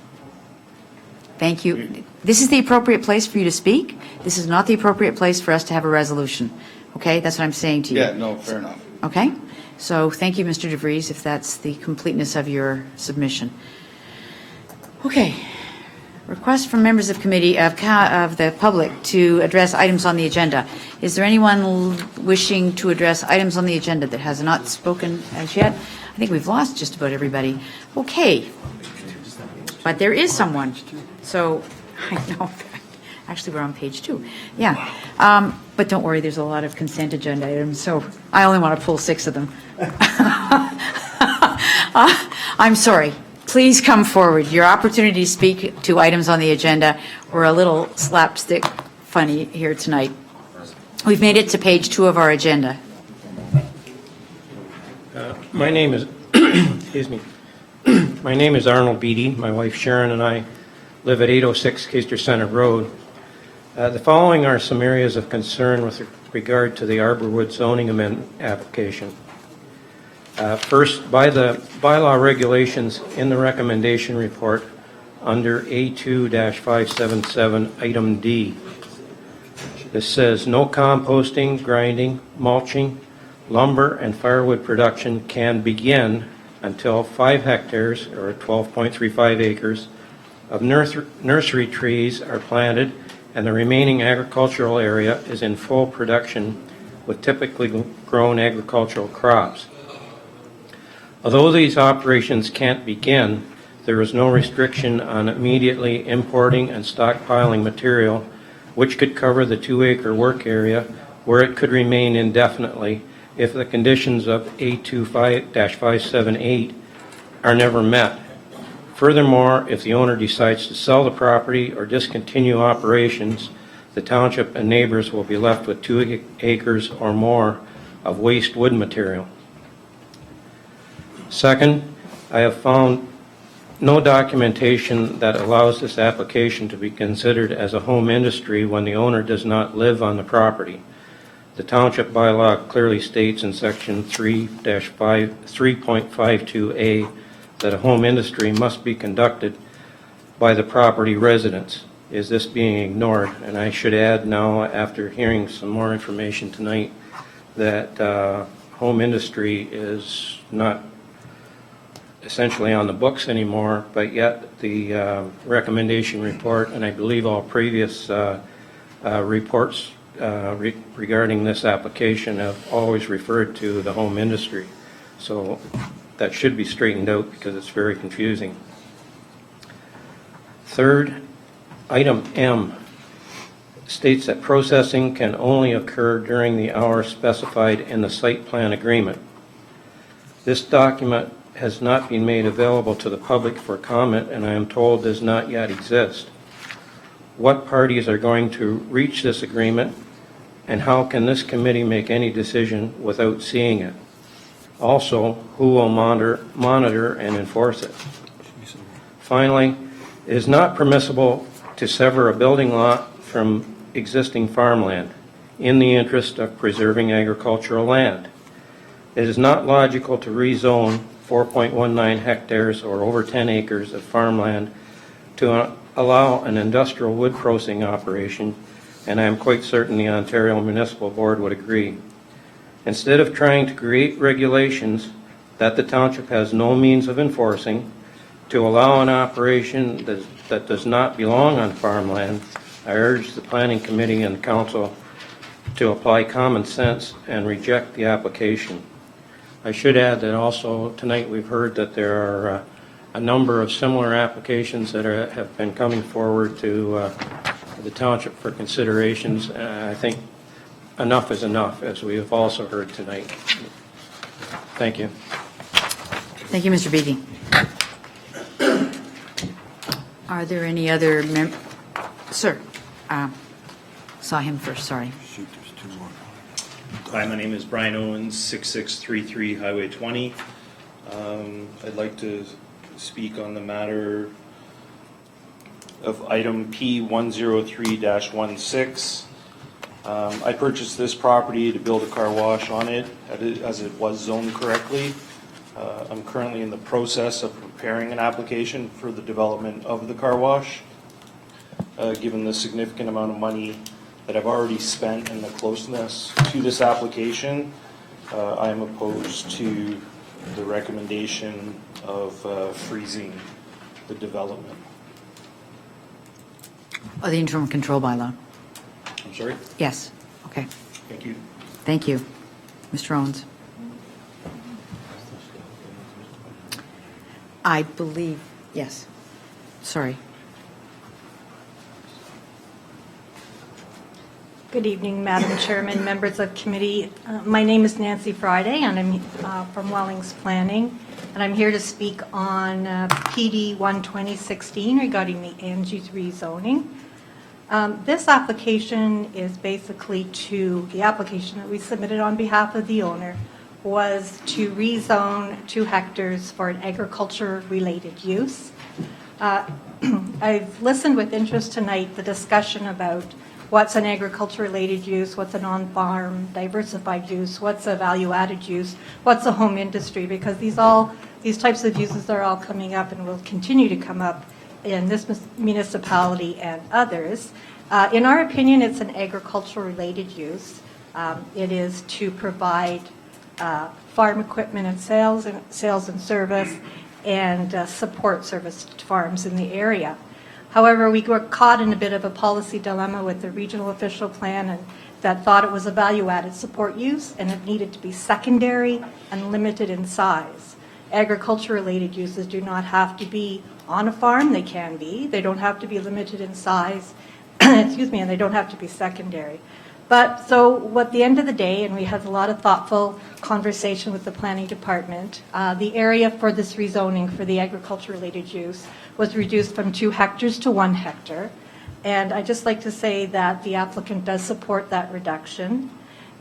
Thank you. This is the appropriate place for you to speak. This is not the appropriate place for us to have a resolution. Okay, that's what I'm saying to you. Yeah, no, fair enough. Okay, so thank you, Mr. DeVries, if that's the completeness of your submission. Okay, request from members of committee of the public to address items on the agenda. Is there anyone wishing to address items on the agenda that has not spoken as yet? I think we've lost just about everybody. Okay, but there is someone. So I know. Actually, we're on page 2. Yeah. But don't worry, there's a lot of consent agenda items, so I only want to pull 6 of them. I'm sorry. Please come forward. Your opportunity to speak to items on the agenda were a little slapstick funny here tonight. We've made it to page 2 of our agenda. My name is, excuse me. My name is Arnold Beattie. My wife Sharon and I live at 806 Keister Center Road. The following are some areas of concern with regard to the Arborwood zoning amendment application. First, by the bylaw regulations in the recommendation report under A2-577 item D, this says no composting, grinding, mulching, lumber, and firewood production can begin until 5 hectares or 12.35 acres of nursery trees are planted and the remaining agricultural area is in full production with typically grown agricultural crops. Although these operations can't begin, there is no restriction on immediately importing and stockpiling material which could cover the 2-acre work area where it could remain indefinitely if the conditions of A25-578 are never met. Furthermore, if the owner decides to sell the property or discontinue operations, the township and neighbors will be left with 2 acres or more of waste wood material. Second, I have found no documentation that allows this application to be considered as a home industry when the owner does not live on the property. The township bylaw clearly states in section 3.52A that a home industry must be conducted by the property residents. Is this being ignored? And I should add now, after hearing some more information tonight, that home industry is not essentially on the books anymore, but yet the recommendation report, and I believe all previous reports regarding this application have always referred to the home industry. So that should be straightened out because it's very confusing. Third, item M states that processing can only occur during the hours specified in the site plan agreement. This document has not been made available to the public for comment, and I am told does not yet exist. What parties are going to reach this agreement, and how can this committee make any decision without seeing it? Also, who will monitor and enforce it? Finally, it is not permissible to sever a building lot from existing farmland in the interest of preserving agricultural land. It is not logical to rezone 4.19 hectares or over 10 acres of farmland to allow an industrial wood processing operation, and I am quite certain the Ontario Municipal Board would agree. Instead of trying to create regulations that the township has no means of enforcing to allow an operation that does not belong on farmland, I urge the Planning Committee and the Council to apply common sense and reject the application. I should add that also tonight we've heard that there are a number of similar applications that have been coming forward to the township for considerations. I think enough is enough, as we have also heard tonight. Thank you. Thank you, Mr. Beatty. Are there any other Sir, saw him first, sorry. Hi, my name is Brian Owens, 6633 Highway 20. I'd like to speak on the matter of item P103-16. I purchased this property to build a car wash on it as it was zoned correctly. I'm currently in the process of preparing an application for the development of the car wash. Given the significant amount of money that I've already spent and the closeness to this application, I am opposed to the recommendation of freezing the development. Oh, the interim control bylaw. I'm sorry? Yes, okay. Thank you. Thank you. Mr. Owens. I believe, yes. Sorry. Good evening, Madam Chairman, members of committee. My name is Nancy Friday, and I'm from Wellings Planning, and I'm here to speak on PD 12016 regarding the Angie's rezoning. This application is basically the application that we submitted on behalf of the owner was to rezone 2 hectares for an agriculture-related use. I've listened with interest tonight the discussion about what's an agriculture-related use, what's a non-farm diversified use, what's a value-added use, what's a home industry, because these types of uses are all coming up and will continue to come up in this municipality and others. In our opinion, it's an agriculture-related use. It is to provide farm equipment and sales and service and support service to farms in the area. However, we were caught in a bit of a policy dilemma with the regional official plan and that thought it was a value-added support use and it needed to be secondary and limited in size. Agriculture-related uses do not have to be on a farm. They can be. They don't have to be limited in size. excuse me, and they don't have to be secondary. But so at the end of the day, and we had a lot of thoughtful conversation with the planning department, the area for this rezoning for the agriculture-related use was reduced from 2 hectares to 1 hectare. And I'd just like to say that the applicant does support that reduction.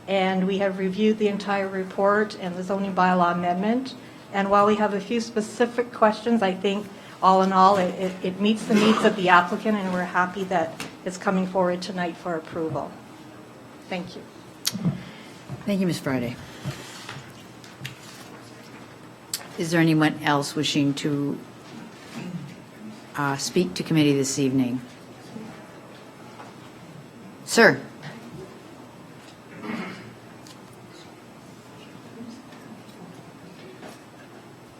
And we have reviewed the entire report and the zoning bylaw amendment. And while we have a few specific questions, I think all in all, it meets the needs of the applicant, and we're happy that it's coming forward tonight for approval. Thank you. Thank you, Ms. Friday. Is there anyone else wishing to speak to committee this evening? Sir?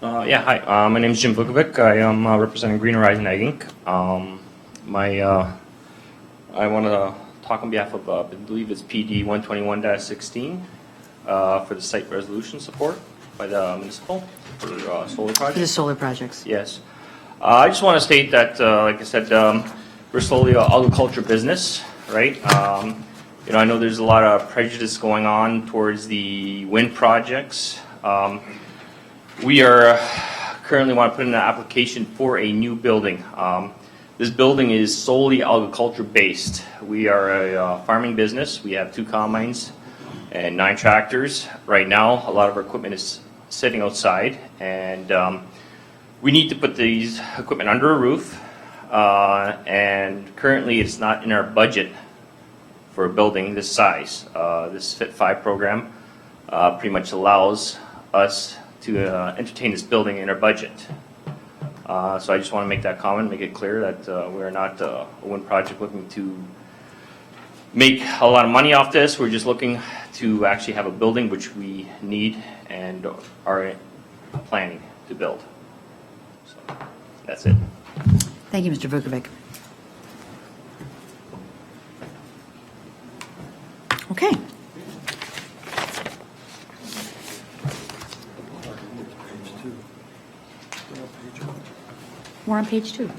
Hi. My name is Jim Vukovic. I am representing Green Horizon Ag Inc. I want to talk on behalf of, I believe it's PD 121-16 for the site resolution support by the municipal for solar projects. For the solar projects. Yes. I just want to state that, like I said, we're solely an agriculture business, right? I know there's a lot of prejudice going on towards the wind projects. We are currently want to put in an application for a new building. This building is solely agriculture based. We are a farming business. We have 2 combines and 9 tractors. Right now, a lot of our equipment is sitting outside, and we need to put these equipment under a roof. And currently, it's not in our budget for a building this size. This Fit 5 program pretty much allows us to entertain this building in our budget. So I just want to make that comment, make it clear that we're not a wind project looking to make a lot of money off this. We're just looking to actually have a building which we need and are planning to build. So that's it. Thank you, Mr. Vukovic. Okay. We're on page 2.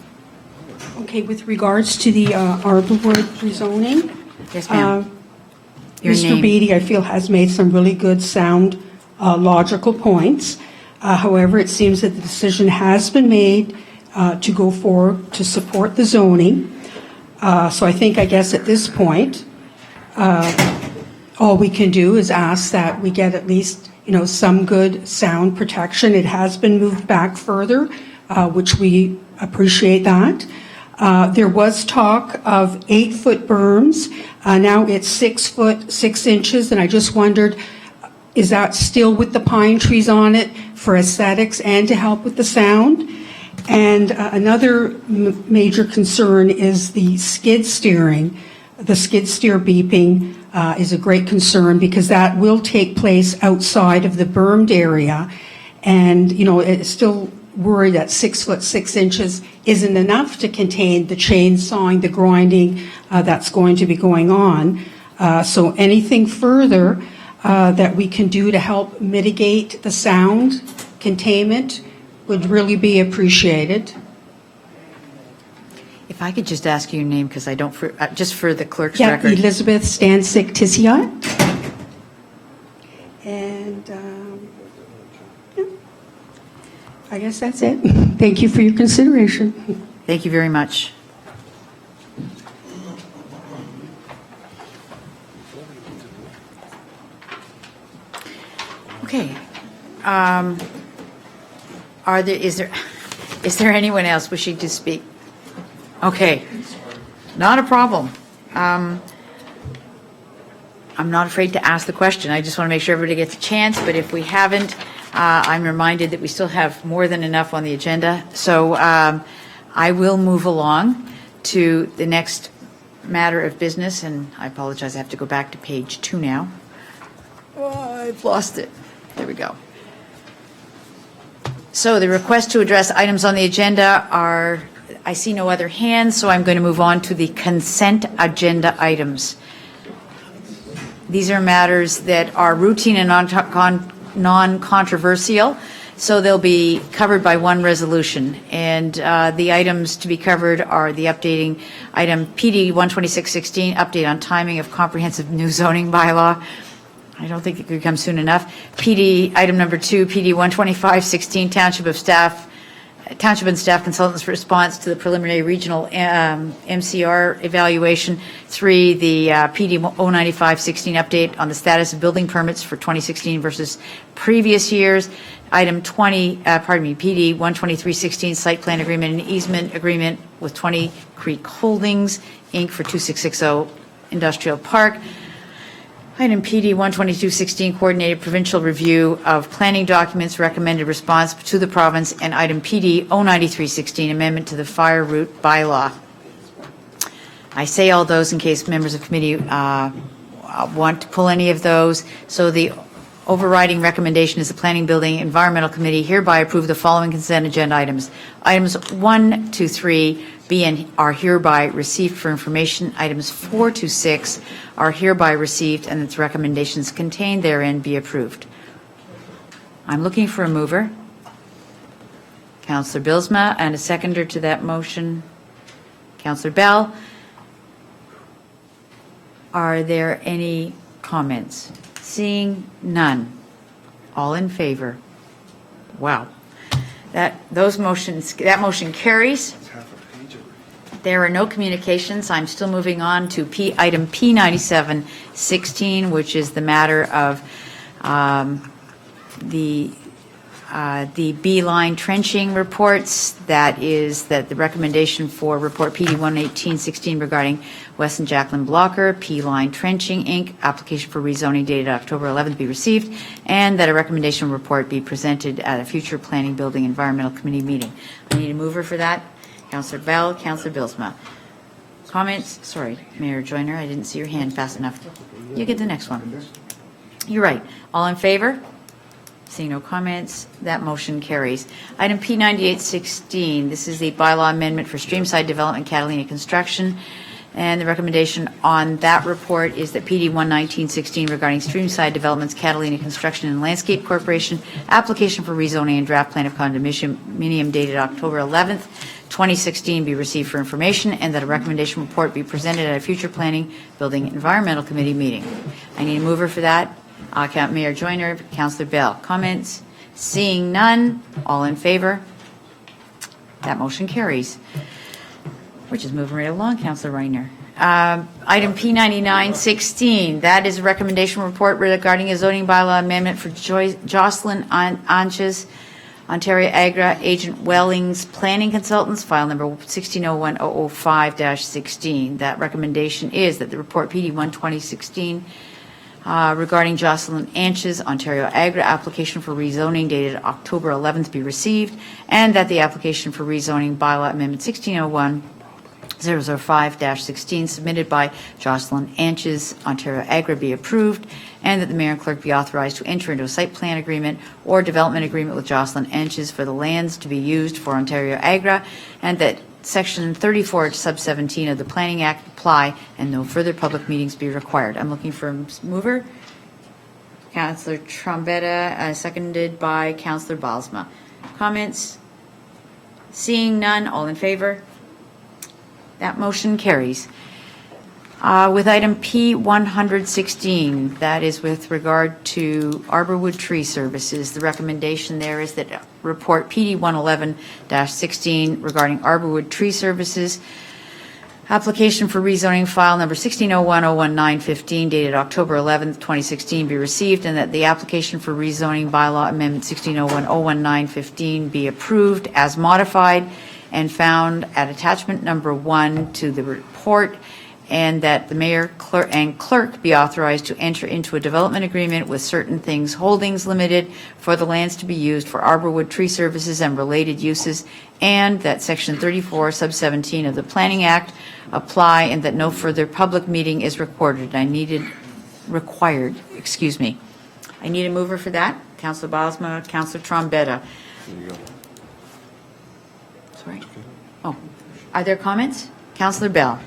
Okay, with regards to the Arborwood rezoning, Yes, ma'am. Your Mr. name. Beatty, I feel, has made some really good, sound, logical points. However, it seems that the decision has been made to go forward to support the zoning. So I think, I guess at this point, all we can do is ask that we get at least, some good sound protection. It has been moved back further, which we appreciate that. There was talk of 8-foot berms. Now it's 6 foot 6 inches, and I just wondered, is that still with the pine trees on it for aesthetics and to help with the sound? And another major concern is the skid steering. The skid steer beeping is a great concern because that will take place outside of the bermed area. And, it's still worried that 6 foot 6 inches isn't enough to contain the chainsawing, the grinding that's going to be going on. So anything further that we can do to help mitigate the sound containment would really be appreciated. If I could just ask you your name, because I don't, just for the clerk's Yeah, record. Elizabeth Stancic Tissiot. And yeah, I guess that's it. Thank you for your consideration. Thank you very much. Okay. Is there anyone else wishing to speak? Okay. Not a problem. I'm not afraid to ask the question. I just want to make sure everybody gets a chance, but if we haven't, I'm reminded that we still have more than enough on the agenda. So I will move along to the next matter of business, and I apologize, I have to go back to page 2 now. Oh, I've lost it. There we go. So the request to address items on the agenda are, I see no other hands, so I'm going to move on to the consent agenda items. These are matters that are routine and non-controversial. So they'll be covered by one resolution. And the items to be covered are the updating item PD 12616, update on timing of comprehensive new zoning bylaw. I don't think it could come soon enough. PD, item number 2, PD 12516, Township and Staff Consultants' response to the preliminary regional MCR evaluation. 3, the PD 09516, update on the status of building permits for 2016 versus previous years. Item 20, PD 12316, site plan agreement and easement agreement with 20 Creek Holdings, Inc. for 2660 Industrial Park. Item PD 12216, coordinated provincial review of planning documents, recommended response to the province, and item PD 09316, amendment to the fire route bylaw. I say all those in case members of committee want to pull any of those. So the overriding recommendation is the Planning, Building, Environmental Committee hereby approve the following consent agenda items. Items 1 to 3 be and are hereby received for information. Items 4 to 6 are hereby received and its recommendations contained therein be approved. I'm looking for a mover. Councillor Bilsma, and a seconder to that motion. Councillor Bell. Are there any comments? Seeing none. All in favor? Wow. That motion carries. There are no communications. I'm still moving on to item P9716, which is the matter of the B-line trenching reports. That is that the recommendation for report PD 11816 regarding Weston Jacqueline Blocker, P-line trenching, Inc., application for rezoning dated October 11th be received, and that a recommendation report be presented at a future Planning, Building, Environmental Committee meeting. I need a mover for that. Councillor Bell, Councillor Bilsma. Comments? Sorry, Mayor Joyner, I didn't see your hand fast enough. You get the next one. You're right. All in favor? Seeing no comments, that motion carries. Item P9816, this is the bylaw amendment for Streamside Development, Catalina Construction. And the recommendation on that report is that PD 11916 regarding Streamside Developments, Catalina Construction and Landscape Corporation, application for rezoning and draft plan of condominium dated October 11th, 2016 be received for information, and that a recommendation report be presented at a future Planning, Building, Environmental Committee meeting. I need a mover for that. Mayor Joyner, Councillor Bell. Comments? Seeing none. All in favor? That motion carries. We're just moving right along, Councillor Reiner. Item P9916, that is a recommendation report regarding a zoning bylaw amendment for Jocelyn Anches, Ontario Agra, Agent Wellings Planning Consultants, file number 1601005-16. That recommendation is that the report PD 12016 regarding Jocelyn Anches, Ontario Agra, application for rezoning dated October 11th be received, and that the application for rezoning bylaw amendment 1601-005-16 submitted by Jocelyn Anches, Ontario Agra be approved, and that the mayor and clerk be authorized to enter into a site plan agreement or development agreement with Jocelyn Anches for the lands to be used for Ontario Agra, and that Section 34, sub 17 of the Planning Act apply and no further public meetings be required. I'm looking for a mover. Councillor Trombetta, seconded by Councillor Balsma. Comments? Seeing none, all in favor? That motion carries. With item P116, that is with regard to Arborwood Tree Services, the recommendation there is that report PD 111-16 regarding Arborwood Tree Services, application for rezoning file number 1601-019-15 dated October 11th, 2016 be received, and that the application for rezoning bylaw amendment 1601-019-15 be approved as modified and found at attachment number 1 to the report, and that the mayor and clerk be authorized to enter into a development agreement with Certain Things Holdings Limited for the lands to be used for Arborwood Tree Services and related uses, and that Section 34, sub 17 of the Planning Act apply, and that no further public meeting is required. I need a mover for that. Councillor Bosma, Councillor Trombetta. There you go. Sorry. Oh, are there comments? Councillor Bell.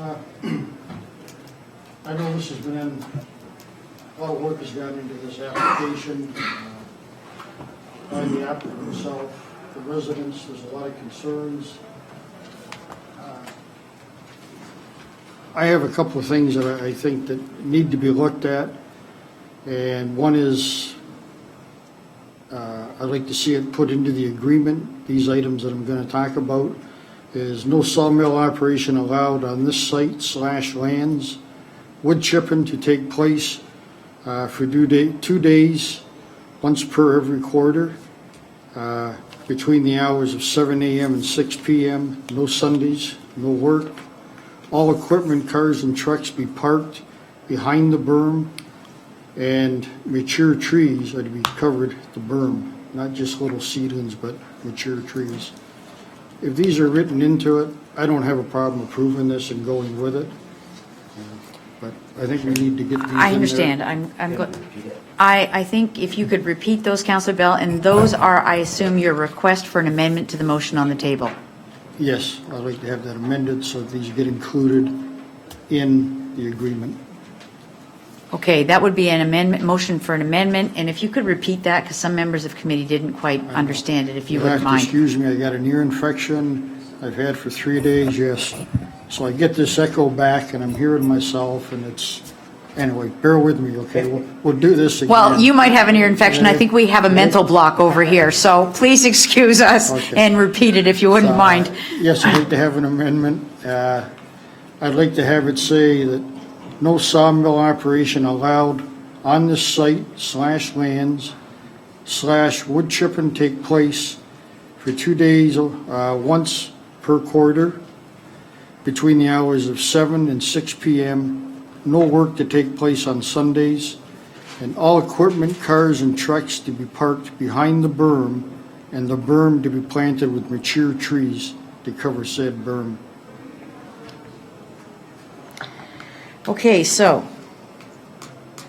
I know this has been in A lot of work has gone into this application by the applicant himself, the residents. There's a lot of concerns. I have a couple of things that I think that need to be looked at, and one is I'd like to see it put into the agreement. These items that I'm going to talk about is no sawmill operation allowed on this site / lands. Wood chipping to take place for 2 days, once per every quarter, between the hours of 7 a.m. and 6 p.m. No Sundays, no work. All equipment, cars, and trucks be parked behind the berm, and mature trees are to be covered the berm, not just little seedlings, but mature trees. If these are written into it, I don't have a problem approving this and going with it. But I think we need to get these in there. I understand. I think if you could repeat those, Councillor Bell, and those are, I assume, your request for an amendment to the motion on the table. Yes, I'd like to have that amended so that these get included in the agreement. Okay, that would be an amendment, motion for an amendment, and if you could repeat that, because some members of committee didn't quite understand it, if you wouldn't mind. Excuse me, I got an ear infection I've had for 3 days, yes. So I get this echo back and I'm hearing myself and it's, anyway, bear with me, okay? We'll do this again. Well, you might have an ear infection. I think we have a mental block over here, so please excuse us Okay. and repeat it if you wouldn't mind. Yes, I'd like to have an amendment. I'd like to have it say that no sawmill operation allowed on this site / lands / wood chipping take place for 2 days, once per quarter, between the hours of 7 and 6 p.m., no work to take place on Sundays, and all equipment, cars, and trucks to be parked behind the berm, and the berm to be planted with mature trees to cover said berm. Okay, so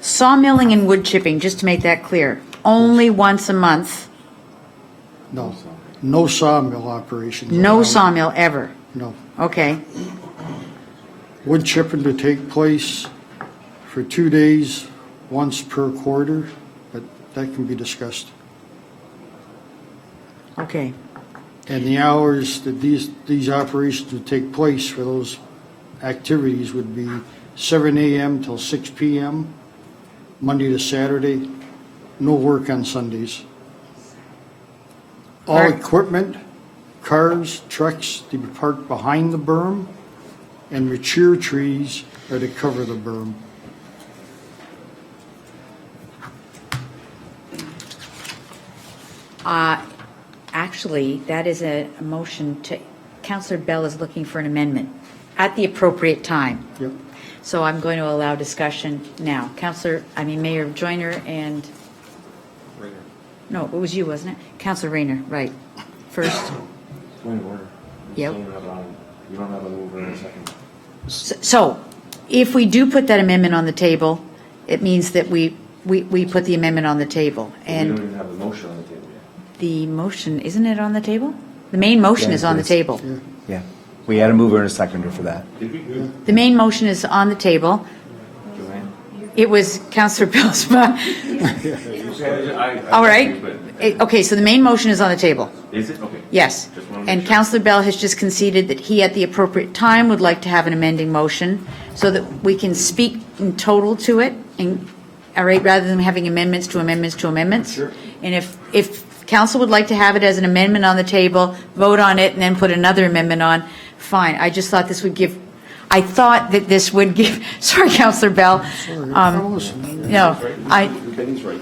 sawmilling and wood chipping, just to make that clear, only once a month, No, no sawmill operations. no allowed. sawmill ever. No. Okay, Wood chipping to take place for 2 days, once per quarter, but that can be discussed. okay. And the hours that these operations would take place for those activities would be 7 a.m. till 6 p.m., Monday to Saturday, no work on Sundays. All Correct. equipment, cars, trucks to be parked behind the berm, and mature trees are to cover the berm. Actually, that is a motion to, Councillor Bell is looking for an amendment at the appropriate time. Yep. So I'm going to allow discussion now. Mayor Joyner and, no, it was you, wasn't it? Councillor Rayner, right. First. Point of order. Yep. You don't have a mover in a second. So if we do put that amendment on the table, it means that we put the amendment on the table. We don't And even have a motion on the table yet. the motion, isn't it on the table? The main motion Yeah, is on the it is. table. Yeah, we had a mover and a seconder for that. Did we? The main motion is on the table. Joanne? It was Councillor Bell's. All right. Okay, so the main motion is on the table. Is it? Okay. Yes. Just wanna make And sure. Councillor Bell has just conceded that he, at the appropriate time, would like to have an amending motion so that we can speak in total to it, and, all right, rather than having amendments to amendments to amendments. Sure. And if council would like to have it as an amendment on the table, vote on it, and then put another amendment on, fine. I just thought this would give, I thought that this would give, sorry, Councillor Bell. No, Benny's right.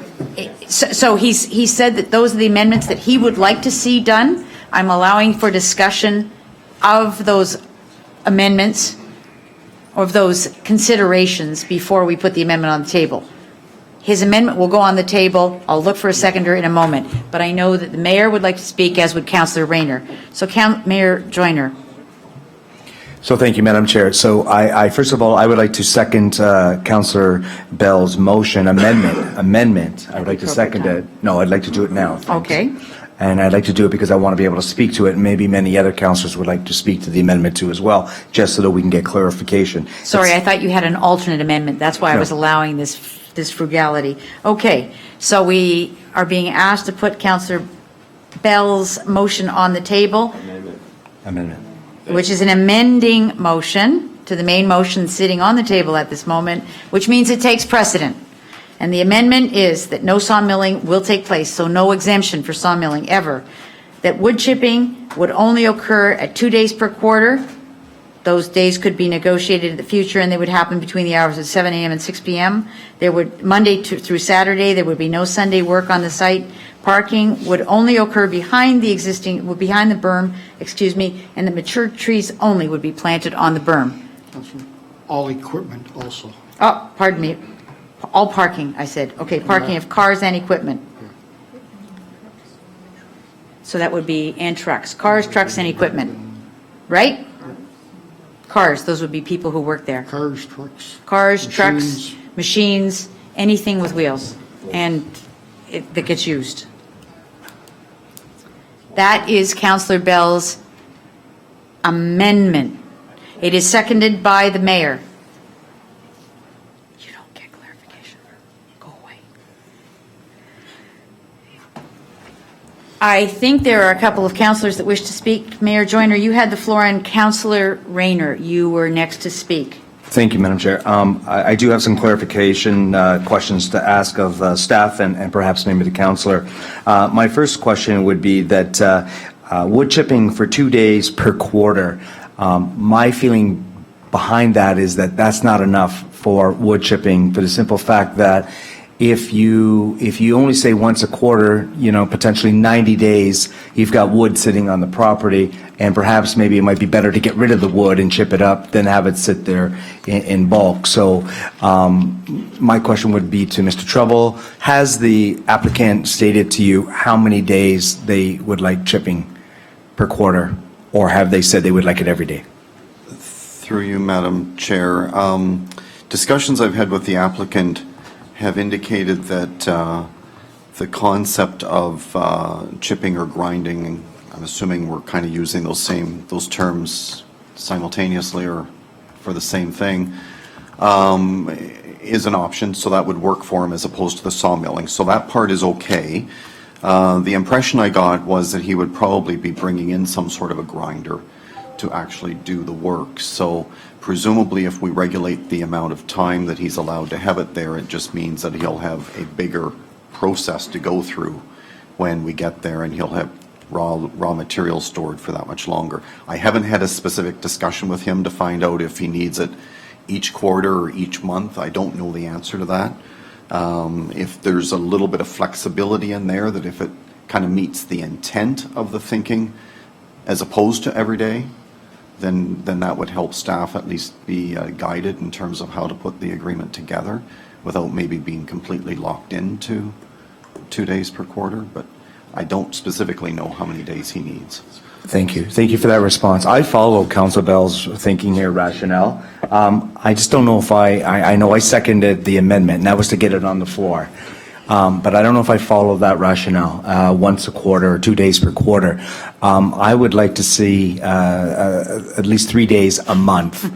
so he said that those are the amendments that he would like to see done. I'm allowing for discussion of those amendments, of those considerations before we put the amendment on the table. His amendment will go on the table. I'll look for a seconder in a moment. But I know that the mayor would like to speak, as would Councillor Rayner. So Mayor Joyner. So thank you, Madam Chair. So I first of all, I would like to second Councillor Bell's motion amendment. I would like to second it. No, I'd like to do it now. Thanks. Okay. And I'd like to do it because I want to be able to speak to it, and maybe many other councillors would like to speak to the amendment too as well, just so that we can get clarification. Sorry, I thought you had an alternate amendment. That's why I No. was allowing this this frugality. Okay, so we are being asked to put Councillor Bell's motion on the table, Amendment. which is an amending motion to the main motion sitting on the table at this moment, which means it takes precedent. And the amendment is that no sawmilling will take place, so no exemption for sawmilling ever. That wood chipping would only occur at 2 days per quarter. Those days could be negotiated in the future, and they would happen between the hours of 7 a.m. and 6 p.m. There would, Monday through Saturday, there would be no Sunday work on the site. Parking would only occur behind the berm, and the mature trees only would be planted on the berm. All equipment also. Oh, pardon me, all parking, I said. Okay, parking of cars and equipment. So that would be, and trucks, cars, trucks, and equipment, right? Cars, those would be people who work there. Cars, trucks. Cars, trucks, Machines. machines, anything with wheels, and that gets used. That is Councillor Bell's amendment. It is seconded by the mayor. You don't get clarification. Go away. I think there are a couple of councillors that wish to speak. Mayor Joyner, you had the floor, and Councillor Rayner, you were next to speak. Thank you, Madam Chair. I do have some clarification questions to ask of staff and perhaps maybe the councillor. My first question would be that wood chipping for 2 days per quarter, my feeling behind that is that that's not enough for wood chipping, for the simple fact that if you only say once a quarter, potentially 90 days, you've got wood sitting on the property, and perhaps maybe it might be better to get rid of the wood and chip it up than have it sit there in bulk. So my question would be to Mr. Trouble, has the applicant stated to you how many days they would like chipping per quarter, or have they said they would like it every day? Through you, Madam Chair. Discussions I've had with the applicant have indicated that the concept of chipping or grinding, I'm assuming we're kind of using those terms simultaneously or for the same thing, is an option, so that would work for him as opposed to the sawmilling. So that part is okay. The impression I got was that he would probably be bringing in some sort of a grinder to actually do the work. So presumably if we regulate the amount of time that he's allowed to have it there, it just means that he'll have a bigger process to go through when we get there, and he'll have raw materials stored for that much longer. I haven't had a specific discussion with him to find out if he needs it each quarter or each month. I don't know the answer to that. If there's a little bit of flexibility in there, that if it kind of meets the intent of the thinking as opposed to every day, then that would help staff at least be guided in terms of how to put the agreement together without maybe being completely locked into 2 days per quarter. But I don't specifically know how many days he needs. Thank you. Thank you for that response. I follow Councilor Bell's thinking here, rationale. I just don't know if I know I seconded the amendment, and that was to get it on the floor. But I don't know if I follow that rationale, once a quarter or 2 days per quarter. I would like to see at least 3 days a month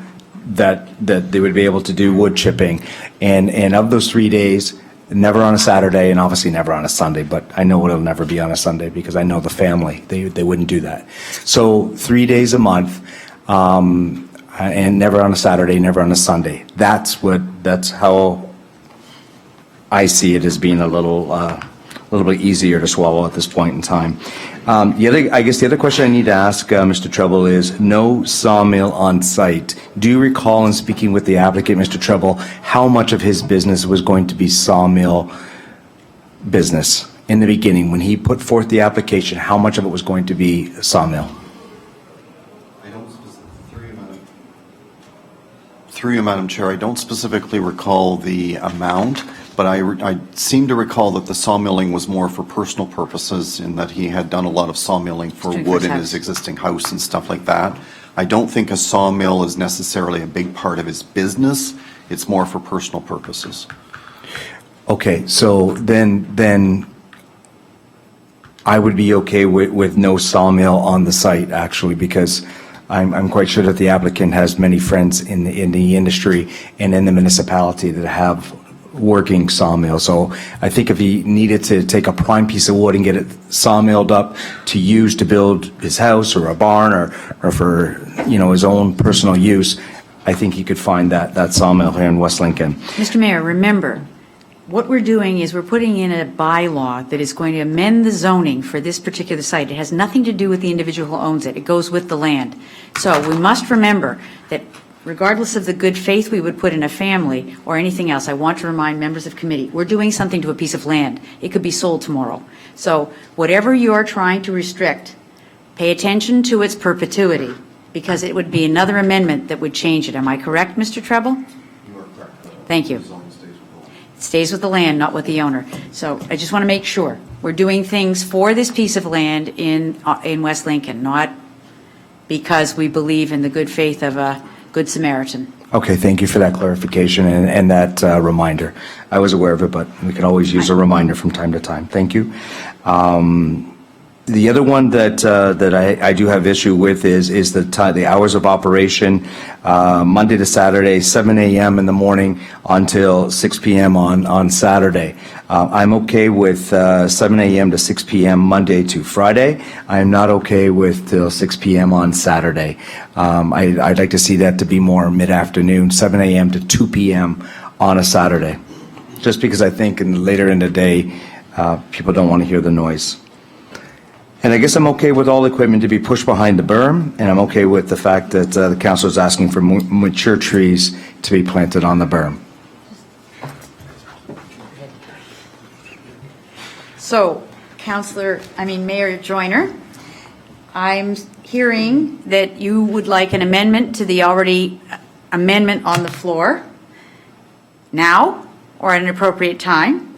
that they would be able to do wood chipping. And of those 3 days, never on a Saturday, and obviously never on a Sunday, but I know it'll never be on a Sunday because I know the family, they wouldn't do that. So 3 days a month, and never on a Saturday, never on a Sunday. That's how I see it as being a little bit easier to swallow at this point in time. I guess the other question I need to ask Mr. Trouble is, no sawmill on site. Do you recall in speaking with the applicant, Mr. Trouble, how much of his business was going to be sawmill business in the beginning? When he put forth the application, how much of it was going to be sawmill? Through you, Madam Chair, I don't specifically recall the amount, but I seem to recall that the sawmilling was more for personal purposes, in that he had done a lot of sawmilling for wood in his existing house and stuff like that. I don't think a sawmill is necessarily a big part of his business. It's more for personal purposes. Okay, so then I would be okay with no sawmill on the site, actually, because I'm quite sure that the applicant has many friends in the industry and in the municipality that have working sawmill. So I think if he needed to take a prime piece of wood and get it sawmilled up to use to build his house or a barn or for, his own personal use, I think he could find that sawmill here in West Lincoln. Mr. Mayor, remember, what we're doing is we're putting in a bylaw that is going to amend the zoning for this particular site. It has nothing to do with the individual who owns it. It goes with the land. So we must remember that regardless of the good faith we would put in a family or anything else, I want to remind members of committee, we're doing something to a piece of land. It could be sold tomorrow. So whatever you're trying to restrict, pay attention to its perpetuity, because it would be another amendment that would change it. Am I correct, Mr. Treble? You are correct. Thank you. It stays with the land, not with the owner. So I just want to make sure we're doing things for this piece of land in West Lincoln, not because we believe in the good faith of a Good Samaritan. Okay, thank you for that clarification and that reminder. I was aware of it, but we could always use a reminder from time to time. Thank you. The other one that I do have issue with is the hours of operation, Monday to Saturday, 7 a.m. in the morning until 6 p.m. on Saturday. I'm okay with 7 a.m. to 6 p.m. Monday to Friday. I am not okay with till 6 p.m. on Saturday. I'd like to see that to be more mid-afternoon, 7 a.m. to 2 p.m. on a Saturday, just because I think later in the day, people don't want to hear the noise. And I guess I'm okay with all equipment to be pushed behind the berm, and I'm okay with the fact that the council is asking for mature trees to be planted on the berm. So, Mayor Joyner, I'm hearing that you would like an amendment to the already amendment on the floor now or at an appropriate time.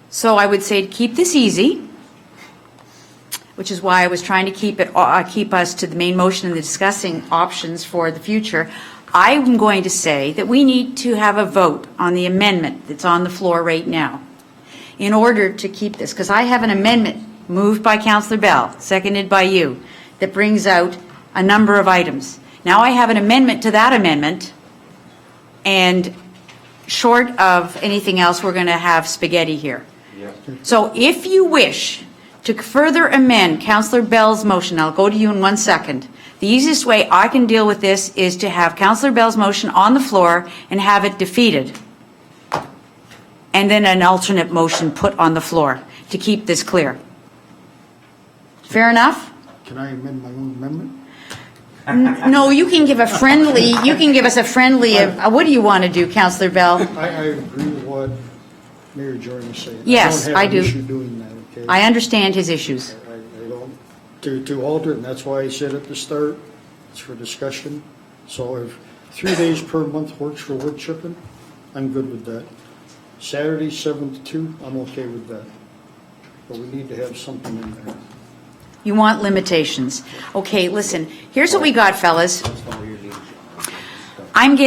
So I would say to keep this easy, which is why I was trying to keep us to the main motion and the discussing options for the future. I'm going to say that we need to have a vote on the amendment that's on the floor right now in order to keep this, because I have an amendment moved by Councillor Bell, seconded by you, that brings out a number of items. Now I have an amendment to that amendment, and short of anything else, we're going to have spaghetti here. So if you wish to further amend Councillor Bell's motion, I'll go to you in 1 second. The easiest way I can deal with this is to have Councillor Bell's motion on the floor and have it defeated, and then an alternate motion put on the floor to keep this clear. Fair enough? Can I amend my own amendment? No, you can give us a friendly, what do you want to do, Councillor Bell? I agree with what Mayor Jordan is saying. Yes, I do. don't have an issue doing that, okay? I understand his issues. I don't, to alter it, and that's why I said at the start, it's for discussion. So if 3 days per month works for wood chipping, I'm good with that. Saturday, 7 to 2, I'm okay with that. But we need to have something in there. You want limitations. Okay, listen, here's what we got, fellas. I've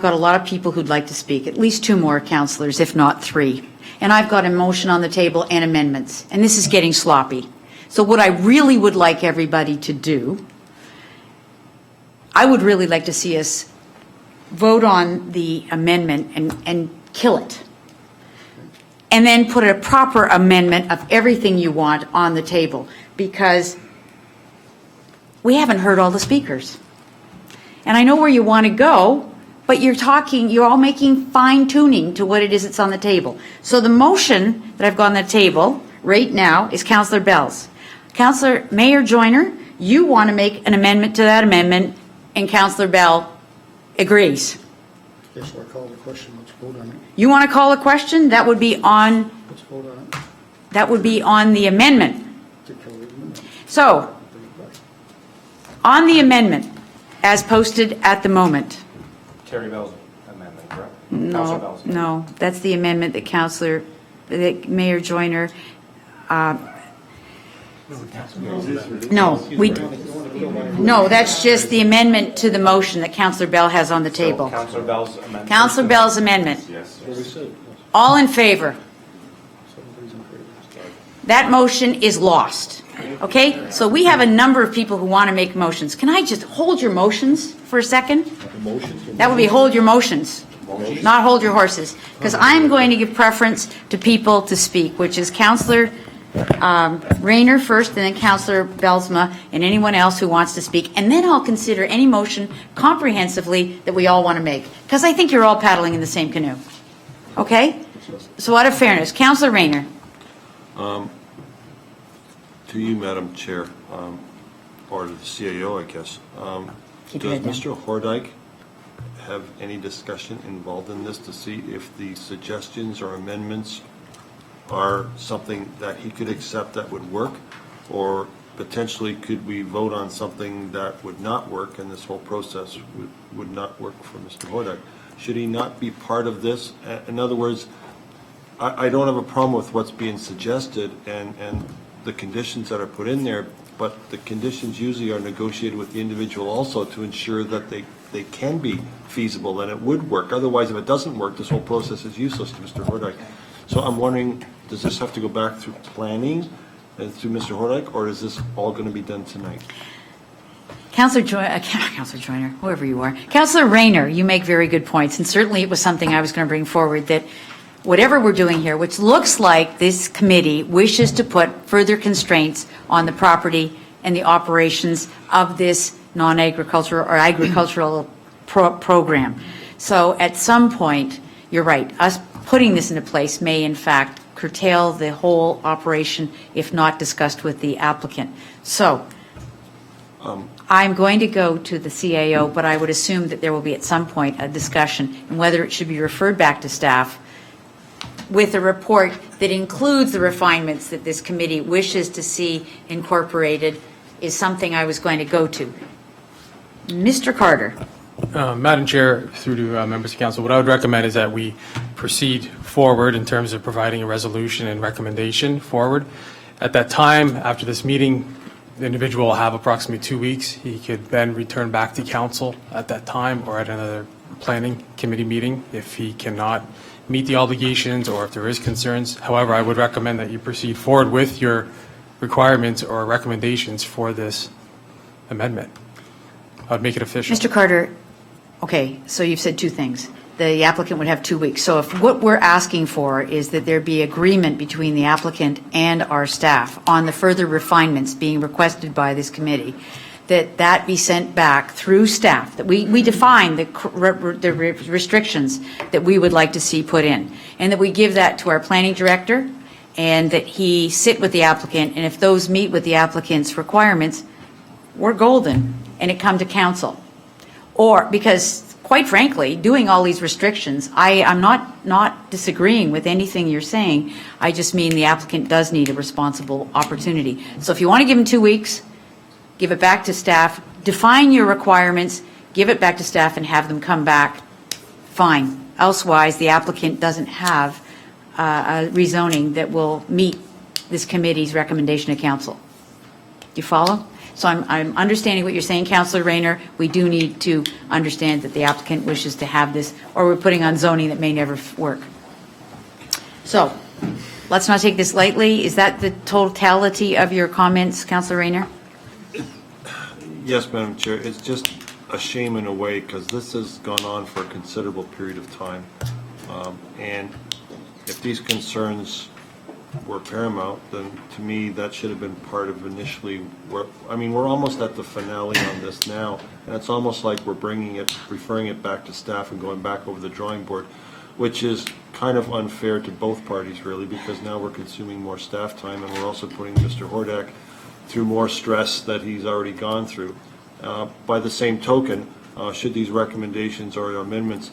got a lot of people who'd like to speak, at least 2 more councillors, if not 3. And I've got a motion on the table and amendments, and this is getting sloppy. So what I really would like everybody to do, I would really like to see us vote on the amendment and kill it. And then put a proper amendment of everything you want on the table, because we haven't heard all the speakers. And I know where you want to go, but you're all making fine tuning to what it is that's on the table. So the motion that I've got on the table right now is Councillor Bell's. Mayor Joyner, you want to make an amendment to that amendment, and Councillor Bell agrees. Yes, so I call the question, let's vote on it. You want to call a question? That would be on, Let's vote on it. that would be on the amendment. To kill the amendment. So, on the amendment, as posted at the moment. Terry Bell's amendment, correct? Councilor Bell's. No, that's the amendment that Mayor Joyner, no, that's just the amendment to the motion that Councillor Bell has on the table. Councilor Bell's amendment. Councillor Bell's amendment. Yes. All in favor? That motion is lost. Okay? So we have a number of people who want to make motions. Can I just hold your motions for a second? That would be hold your motions. not hold your horses, because I'm going to give preference to people to speak, which is Councillor Rayner first, and then Councillor Belsma, and anyone else who wants to speak. And then I'll consider any motion comprehensively that we all want to make, because I think you're all paddling in the same canoe. Okay? So out of fairness, Councillor Rayner. To you, Madam Chair, or to the CAO, I guess. Keep your Does head down. Mr. Hordijk have any discussion involved in this to see if the suggestions or amendments are something that he could accept that would work? Or potentially could we vote on something that would not work and this whole process would not work for Mr. Hordijk? Should he not be part of this? In other words, I don't have a problem with what's being suggested and the conditions that are put in there, but the conditions usually are negotiated with the individual also to ensure that they can be feasible and it would work. Otherwise, if it doesn't work, this whole process is useless to Mr. Hordijk. So I'm wondering, does this have to go back through planning and through Mr. Hordijk, or is this all going to be done tonight? Councillor Joyner, whoever you are. Councillor Rayner, you make very good points, and certainly it was something I was going to bring forward, that whatever we're doing here, which looks like this committee wishes to put further constraints on the property and the operations of this non-agricultural or agricultural program. So at some point, you're right, us putting this into place may in fact curtail the whole operation if not discussed with the applicant. So I'm going to go to the CAO, but I would assume that there will be at some point a discussion and whether it should be referred back to staff with a report that includes the refinements that this committee wishes to see incorporated is something I was going to go to. Mr. Carter. Madam Chair, through to members of council, what I would recommend is that we proceed forward in terms of providing a resolution and recommendation forward. At that time, after this meeting, the individual will have approximately 2 weeks. He could then return back to council at that time or at another planning committee meeting if he cannot meet the obligations or if there is concerns. However, I would recommend that you proceed forward with your requirements or recommendations for this amendment. I would make it official. Mr. Carter, okay, so you've said two things. The applicant would have 2 weeks. So if what we're asking for is that there be agreement between the applicant and our staff on the further refinements being requested by this committee, that be sent back through staff, that we define the restrictions that we would like to see put in, and that we give that to our planning director, and that he sit with the applicant, and if those meet with the applicant's requirements, we're golden, and it come to council. Or, because quite frankly, doing all these restrictions, I'm not disagreeing with anything you're saying, I just mean the applicant does need a responsible opportunity. So if you want to give him 2 weeks, give it back to staff, define your requirements, give it back to staff and have them come back, fine. Elsewise, the applicant doesn't have a rezoning that will meet this committee's recommendation to council. Do you follow? So I'm understanding what you're saying, Councillor Rayner. We do need to understand that the applicant wishes to have this, or we're putting on zoning that may never work. So let's not take this lightly. Is that the totality of your comments, Councillor Rayner? Yes, Madam Chair, it's just a shame in a way because this has gone on for a considerable period of time. And if these concerns were paramount, then to me that should have been part of initially. We're almost at the finale on this now, and it's almost like we're referring it back to staff and going back over the drawing board, which is kind of unfair to both parties really, because now we're consuming more staff time and we're also putting Mr. Hordijk through more stress that he's already gone through. By the same token, should these recommendations or amendments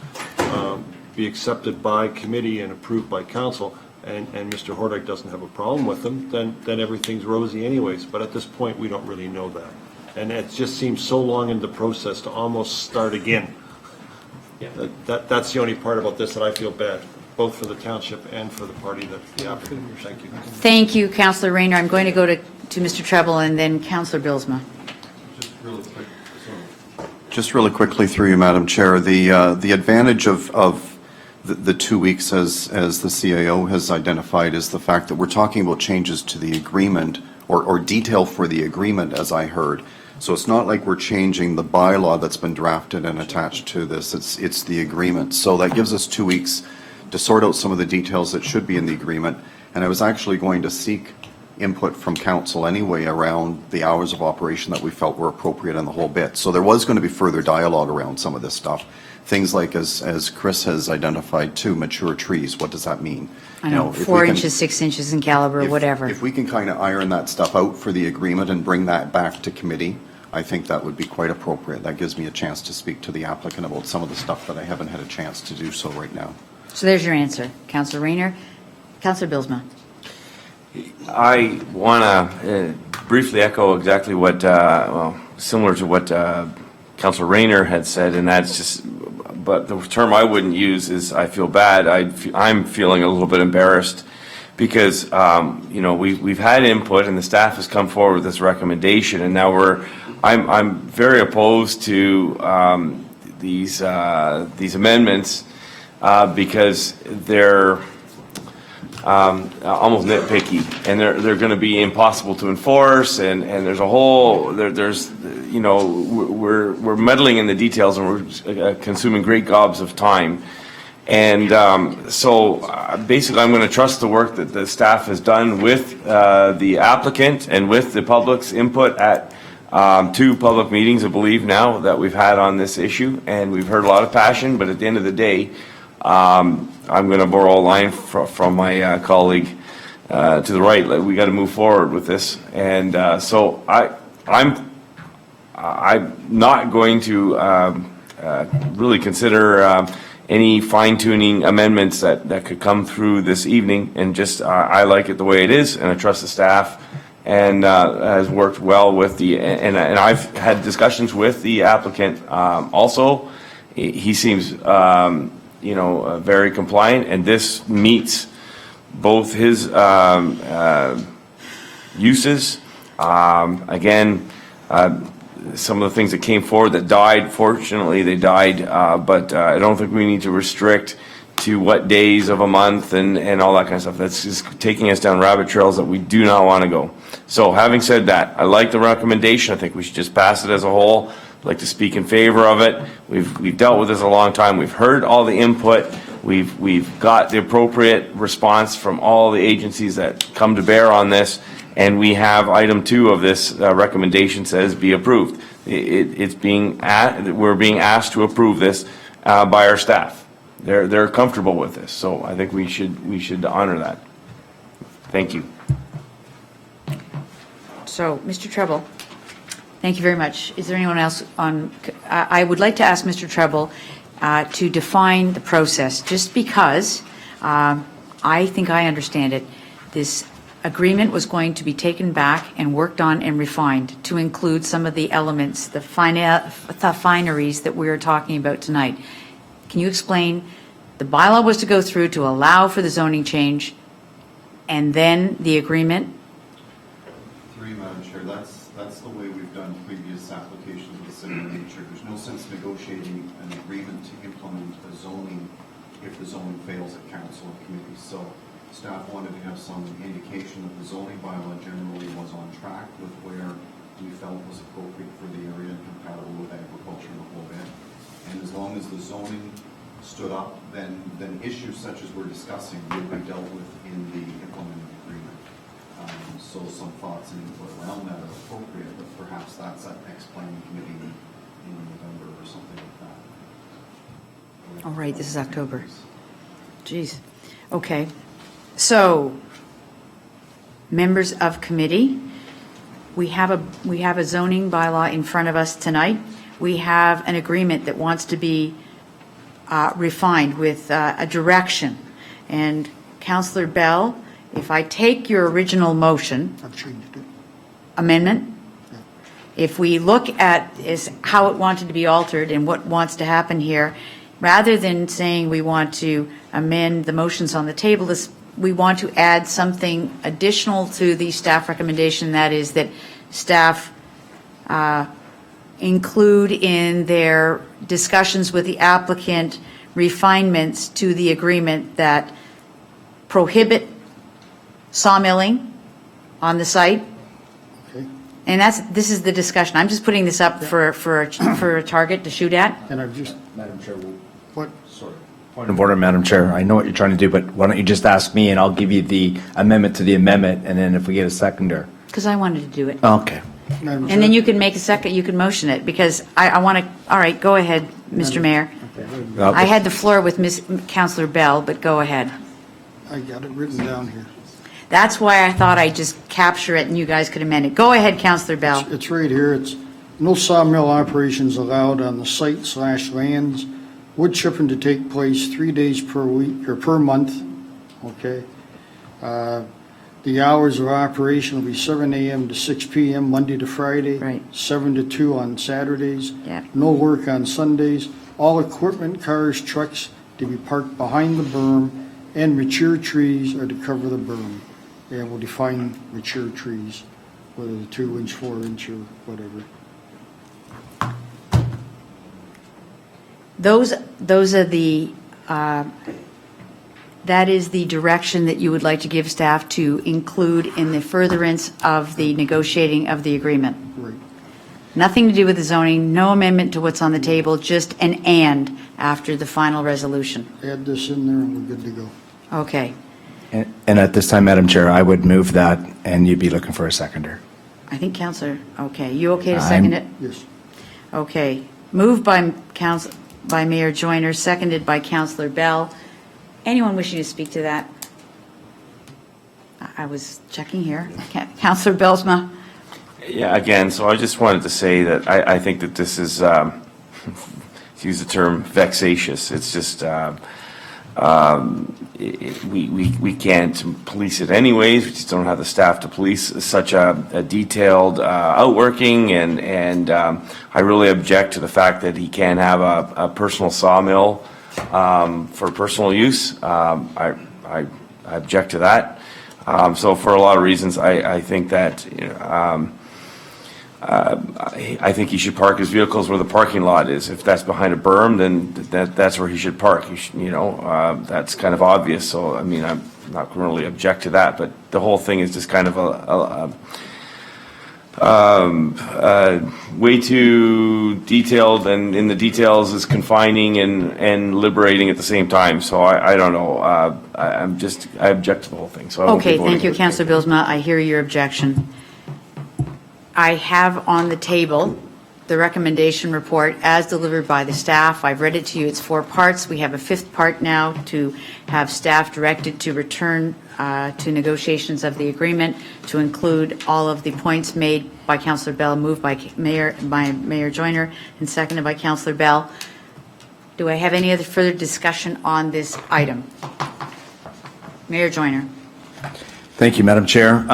be accepted by committee and approved by council, and Mr. Hordijk doesn't have a problem with them, then everything's rosy anyways. But at this point, we don't really know that. And it just seems so long in the process to almost start again. Yeah. That's the only part about this that I feel bad, both for the township and for the party that's the applicant. Thank you. Thank you, Councillor Rayner. I'm going to go to Mr. Treble and then Councillor Bylsma. Just really quickly through you, Madam Chair, the advantage of the 2 weeks as the CAO has identified is the fact that we're talking about changes to the agreement or detail for the agreement, as I heard. So it's not like we're changing the bylaw that's been drafted and attached to this, it's the agreement. So that gives us 2 weeks to sort out some of the details that should be in the agreement. And I was actually going to seek input from council anyway around the hours of operation that we felt were appropriate in the whole bit. So there was going to be further dialogue around some of this stuff. Things like, as Chris has identified too, mature trees, what does that mean? I You know, if we 4 can- inches, 6 inches in caliber, whatever. If we can kind of iron that stuff out for the agreement and bring that back to committee, I think that would be quite appropriate. That gives me a chance to speak to the applicant about some of the stuff that I haven't had a chance to do so right now. So there's your answer, Councillor Rayner. Councillor Bilsma. I want to briefly echo exactly what, similar to what Councillor Rayner had said, and that's just, but the term I wouldn't use is I feel bad. I'm feeling a little bit embarrassed because, we've had input and the staff has come forward with this recommendation, and now I'm very opposed to these amendments because they're almost nitpicky, and they're going to be impossible to enforce, and there's a whole we're meddling in the details, and we're consuming great gobs of time, and so basically I'm going to trust the work that the staff has done with the applicant and with the public's input at 2 public meetings, I believe now, that we've had on this issue, and we've heard a lot of passion, but at the end of the day, I'm going to borrow a line from my colleague to the right. We got to move forward with this, and so I'm not going to really consider any fine-tuning amendments that could come through this evening, and just I like it the way it is, and I trust the staff, and has worked well with and I've had discussions with the applicant also. He seems very compliant, and this meets both his uses. Again, some of the things that came forward that died, fortunately they died, but I don't think we need to restrict to what days of a month and all that kind of stuff. That's just taking us down rabbit trails that we do not want to go. So having said that, I like the recommendation. I think we should just pass it as a whole. I'd like to speak in favor of it. We've dealt with this a long time. We've heard all the input. We've got the appropriate response from all the agencies that come to bear on this, and we have item 2 of this recommendation says be approved. We're being asked to approve this by our staff. They're comfortable with this, so I think we should honor that. Thank you. So, Mr. Treble, thank you very much. Is there anyone else on? I would like to ask Mr. Treble to define the process, just because I think I understand it. This agreement was going to be taken back and worked on and refined to include some of the elements, the fineries that we are talking about tonight. Can you explain? The bylaw was to go through to allow for the zoning change, and then the agreement. Through you, Madam Chair, that's the way we've done previous applications of a similar nature. There's no sense negotiating an agreement to implement a zoning if the zoning fails at council and committee. So staff wanted to have some indication that the zoning bylaw generally was on track with where we felt was appropriate for the area and compatible with agriculture in the whole bit. And as long as the zoning stood up, then issues such as we're discussing would be dealt with in the implementing agreement. So some thoughts and input around that are appropriate, but perhaps that's at next planning committee in November or something like that. All right, this is October. Jeez. Okay. So, members of committee, we have a zoning bylaw in front of us tonight. We have an agreement that wants to be refined with a direction. And Councillor Bell, if I take your original motion, I've changed it. amendment, if we look at how it wanted to be altered and what wants to happen here, rather than saying we want to amend the motions on the table, we want to add something additional to the staff recommendation, that is that staff include in their discussions with the applicant refinements to the agreement that prohibit sawmilling on the site, Okay. And this is the discussion. I'm just putting this up for a target to shoot at. And I've just, Madam Chair, what, point of order, Madam Chair. I know what you're trying to do, but why don't you just ask me and I'll give you the amendment to the amendment, and then if we get a seconder. Because I wanted to do it. Okay. Madam Chair? And then you can make a second, you can motion it, because I want to, all right, go ahead, Mr. Mayor. I had the floor with Councillor Bell, but go ahead. I got it written down here. That's why I thought I'd just capture it and you guys could amend it. Go ahead, Councillor Bell. It's right here. It's no sawmill operations allowed on the site/lands. Wood chipping to take place 3 days per week or per month. Okay. The hours of operation will be 7 a.m. to 6 p.m. Monday to Friday. Right. 7 to 2 on Saturdays. Yeah. No work on Sundays. All equipment, cars, trucks to be parked behind the berm, and mature trees are to cover the berm. And we'll define mature trees, whether they're 2-inch, 4-inch, or whatever. Those are the, that is the direction that you would like to give staff to include in the furtherance of the negotiating of the agreement. Right. Nothing to do with the zoning, no amendment to what's on the table, just an "and" after the final resolution. Add this in there and we're good to go. Okay. And at this time, Madam Chair, I would move that, and you'd be looking for a seconder. I think Councillor, okay, you okay to second it? Yes. Okay. Moved by Mayor Joyner, seconded by Councillor Bell. Anyone wishing to speak to that? I was checking here. Councillor Bellsma? Yeah, again, so I just wanted to say that I think that this is, to use the term, vexatious. It's just, we can't police it anyways. We just don't have the staff to police such a detailed outworking, and I really object to the fact that he can't have a personal sawmill for personal use. I object to that. So for a lot of reasons, I think that, I think he should park his vehicles where the parking lot is. If that's behind a berm, then that's where he should park. That's kind of obvious. So, I mean, I'm not going to really object to that, but the whole thing is just kind of way too detailed, and in the details is confining and liberating at the same time. So I don't know. I object to the whole thing. So I won't be Okay, voting thank you, for it. Councillor Billsma. I hear your objection. I have on the table the recommendation report as delivered by the staff. I've read it to you. It's 4 parts. We have a 5th part now to have staff directed to return to negotiations of the agreement, to include all of the points made by Councillor Bell, moved by Mayor Joyner, and seconded by Councillor Bell. Do I have any other further discussion on this item? Mayor Joyner. Thank you, Madam Chair.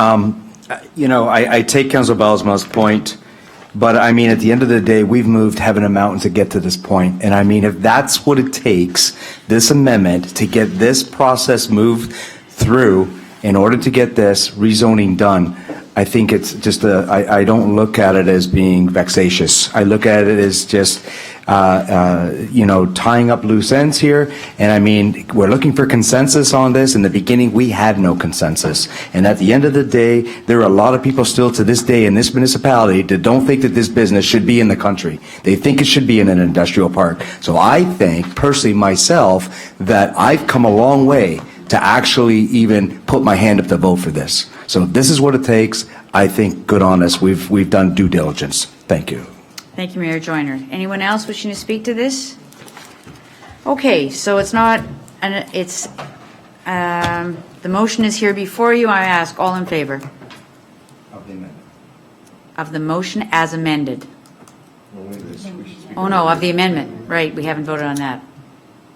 I take Councilor Bellsma's point, but I mean, at the end of the day, we've moved heaven and mountain to get to this point. And I mean, if that's what it takes, this amendment, to get this process moved through in order to get this rezoning done, I think it's just I don't look at it as being vexatious. I look at it as just, tying up loose ends here. And I mean, we're looking for consensus on this. In the beginning, we had no consensus. And at the end of the day, there are a lot of people still to this day in this municipality that don't think that this business should be in the country. They think it should be in an industrial park. So I think, personally myself, that I've come a long way to actually even put my hand up to vote for this. So this is what it takes. I think good on us. We've done due diligence. Thank you. Thank you, Mayor Joyner. Anyone else wishing to speak to this? Okay, so it's not, the motion is here before you. I ask all in favor Of the amendment. of the motion as amended. Oh, no, of the amendment. Right, we haven't voted on that.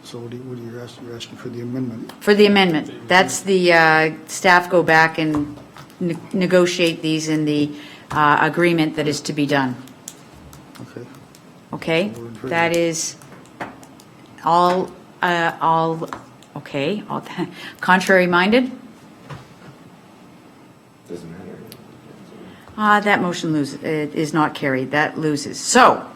So what are you asking? You're asking for the amendment? For the amendment, that's the staff go back and negotiate these in the agreement that is to be done. Okay. Okay? That is all, okay, all contrary minded? Doesn't matter. That motion is not carried. That loses. So,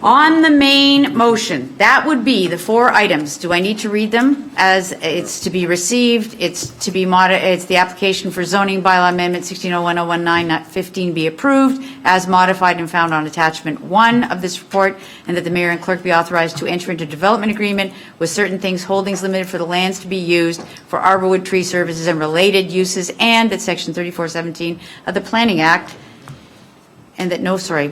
On the main motion, that would be the 4 items. Do I need to read them? As it's to be received, it's to be it's the application for zoning bylaw amendment 1601-019-15 be approved as modified and found on attachment 1 of this report, and that the mayor and clerk be authorized to enter into development agreement with Certain Things Holdings Limited for the lands to be used for arborwood tree services and related uses, and that section 3417 of the Planning Act, and that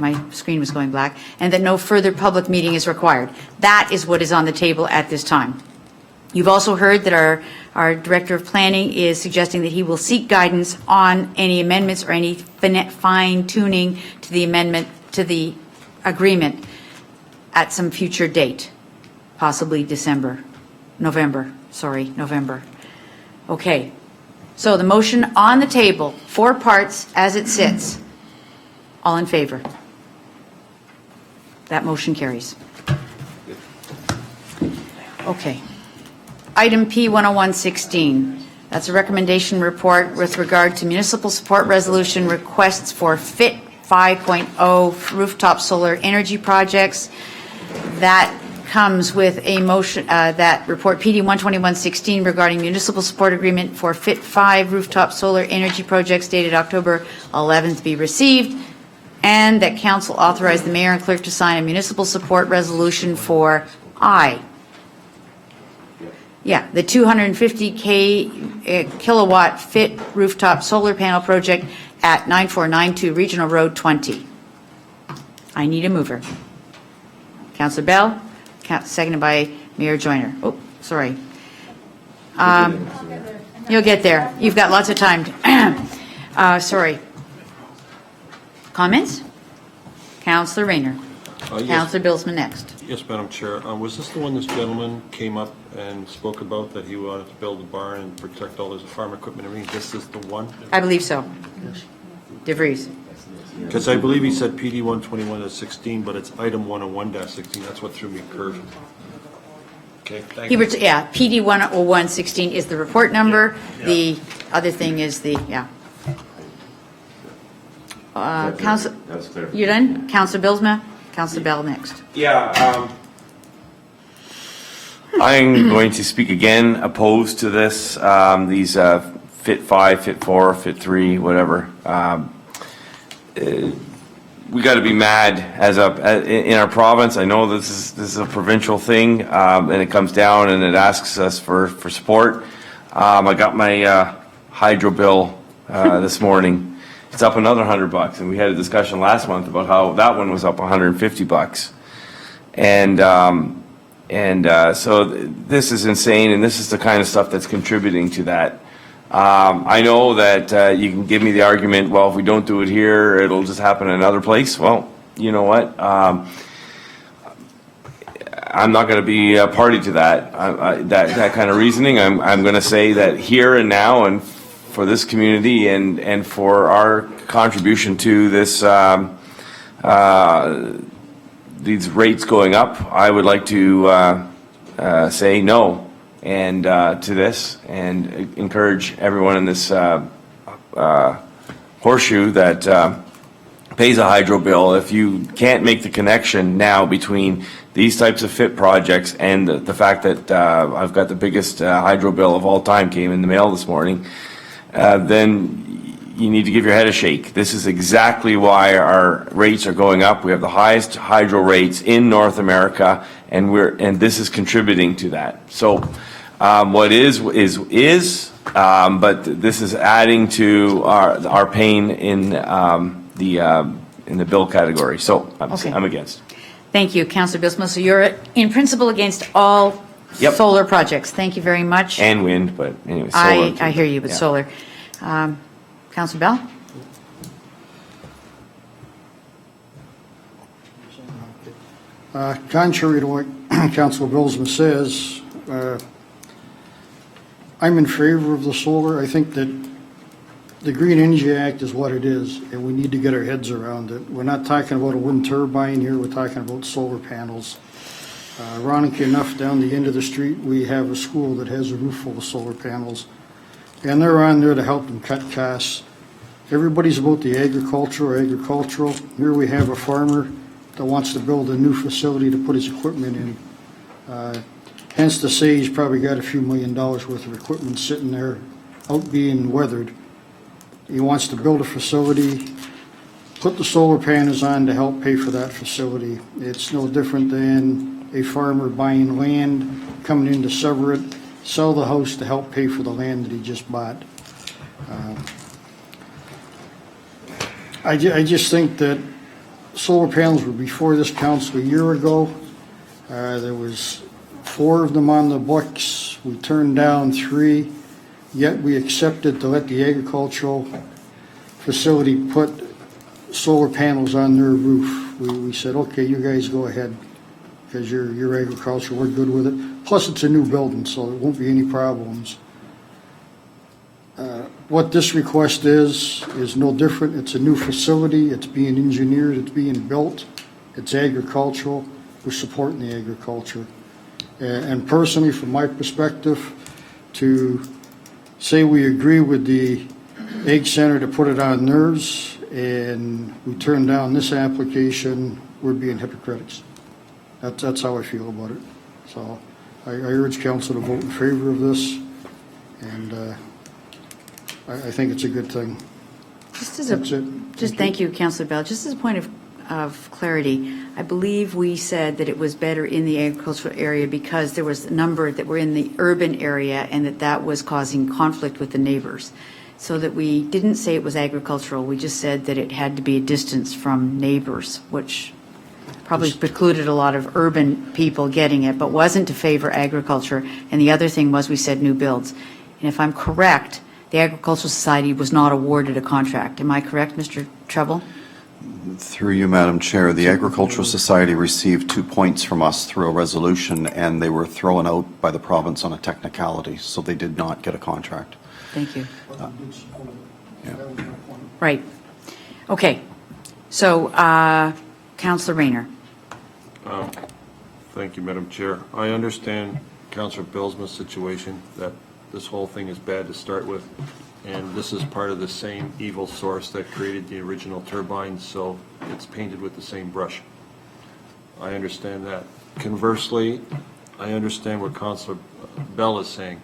my screen was going black, and that no further public meeting is required. That is what is on the table at this time. You've also heard that our Director of Planning is suggesting that he will seek guidance on any amendments or any fine-tuning to the amendment, to the agreement at some future date, possibly November. Okay. So the motion on the table, 4 parts as it sits. All in favor? That motion carries. Okay. Item P10116, that's a recommendation report with regard to municipal support resolution requests for FIT 5.0 rooftop solar energy projects. That comes with a motion, that report PD 12116 regarding municipal support agreement for FIT 5 rooftop solar energy projects dated October 11th be received, and that council authorize the mayor and clerk to sign a municipal support resolution for the 250 kilowatt FIT rooftop solar panel project at 9492 Regional Road 20. I need a mover. Councillor Bell, seconded by Mayor Joyner. Oh, sorry. You'll get there. You've got lots of time. Sorry. Comments? Councillor Rayner. Yes. Councillor Bilsma next. Yes, Madam Chair. Was this the one this gentleman came up and spoke about, that he wanted to build a barn and protect all his farm equipment and everything? This is the one? I believe so. DeVries. Because I believe he said PD 121-16, but it's item 101-16. That's what threw me a curve. Okay, thank you. PD 10116 is the report number. The other thing is Council, you're done? Councillor Bilsma? Councillor Bell next. I'm going to speak again opposed to this, these FIT 5, FIT 4, FIT 3, whatever. We got to be mad in our province. I know this is a provincial thing, and it comes down and it asks us for support. I got my hydro bill this morning. It's up another $100, and we had a discussion last month about how that one was up $150, and so this is insane, and this is the kind of stuff that's contributing to that. I know that you can give me the argument, well, if we don't do it here, it'll just happen in another place. Well, you know what? I'm not going to be a party to that. That kind of reasoning. I'm going to say that here and now, and for this community and for our contribution to this, these rates going up, I would like to say no and to this, and encourage everyone in this horseshoe that pays a hydro bill. If you can't make the connection now between these types of FIT projects and the fact that I've got the biggest hydro bill of all time came in the mail this morning, then you need to give your head a shake. This is exactly why our rates are going up. We have the highest hydro rates in North America, and this is contributing to that. So what is, but this is adding to our pain in the bill category. So I'm against. Thank you, Councillor Bilsma. So you're in principle against all solar projects. Thank you very much. And wind, but anyway, solar. I hear you, but solar. Councillor Bell? Contrary to what Councillor Bilsma says, I'm in favor of the solar. I think that the Green Energy Act is what it is, and we need to get our heads around it. We're not talking about a wind turbine here, we're talking about solar panels. Ironically enough, down the end of the street, we have a school that has a roof full of solar panels, and they're on there to help them cut costs. Everybody's about the agricultural. Here we have a farmer that wants to build a new facility to put his equipment in. Hence to say he's probably got a few $1 million worth of equipment sitting there out being weathered. He wants to build a facility, put the solar panels on to help pay for that facility. It's no different than a farmer buying land, coming in to sever it, sell the house to help pay for the land that he just bought. I just think that solar panels were before this council a year ago. There was 4 of them on the books. We turned down 3, yet we accepted to let the agricultural facility put solar panels on their roof. We said, okay, you guys go ahead, because you're agriculture, we're good with it. Plus, it's a new building, so there won't be any problems. What this request is no different. It's a new facility, it's being engineered, it's being built, it's agricultural, we're supporting the agriculture. And personally, from my perspective, to say we agree with the Egg Center to put it on theirs, and we turn down this application, we're being hypocrites. That's how I feel about it. So I urge council to vote in favor of this, and I think it's a good thing. That's it. Just thank you, Councillor Bell. Just as a point of clarity, I believe we said that it was better in the agricultural area because there was a number that were in the urban area and that was causing conflict with the neighbors. So that we didn't say it was agricultural, we just said that it had to be a distance from neighbors, which probably precluded a lot of urban people getting it, but wasn't to favor agriculture. And the other thing was we said new builds. And if I'm correct, the Agricultural Society was not awarded a contract. Am I correct, Mr. Treble? Through you, Madam Chair, the Agricultural Society received 2 points from us through a resolution, and they were thrown out by the province on a technicality, so they did not get a contract. Thank you. Right. Okay. So, Councillor Rayner. Thank you, Madam Chair. I understand Councillor Billsman's situation, that this whole thing is bad to start with, and this is part of the same evil source that created the original turbines, so it's painted with the same brush. I understand that. Conversely, I understand what Councillor Bell is saying.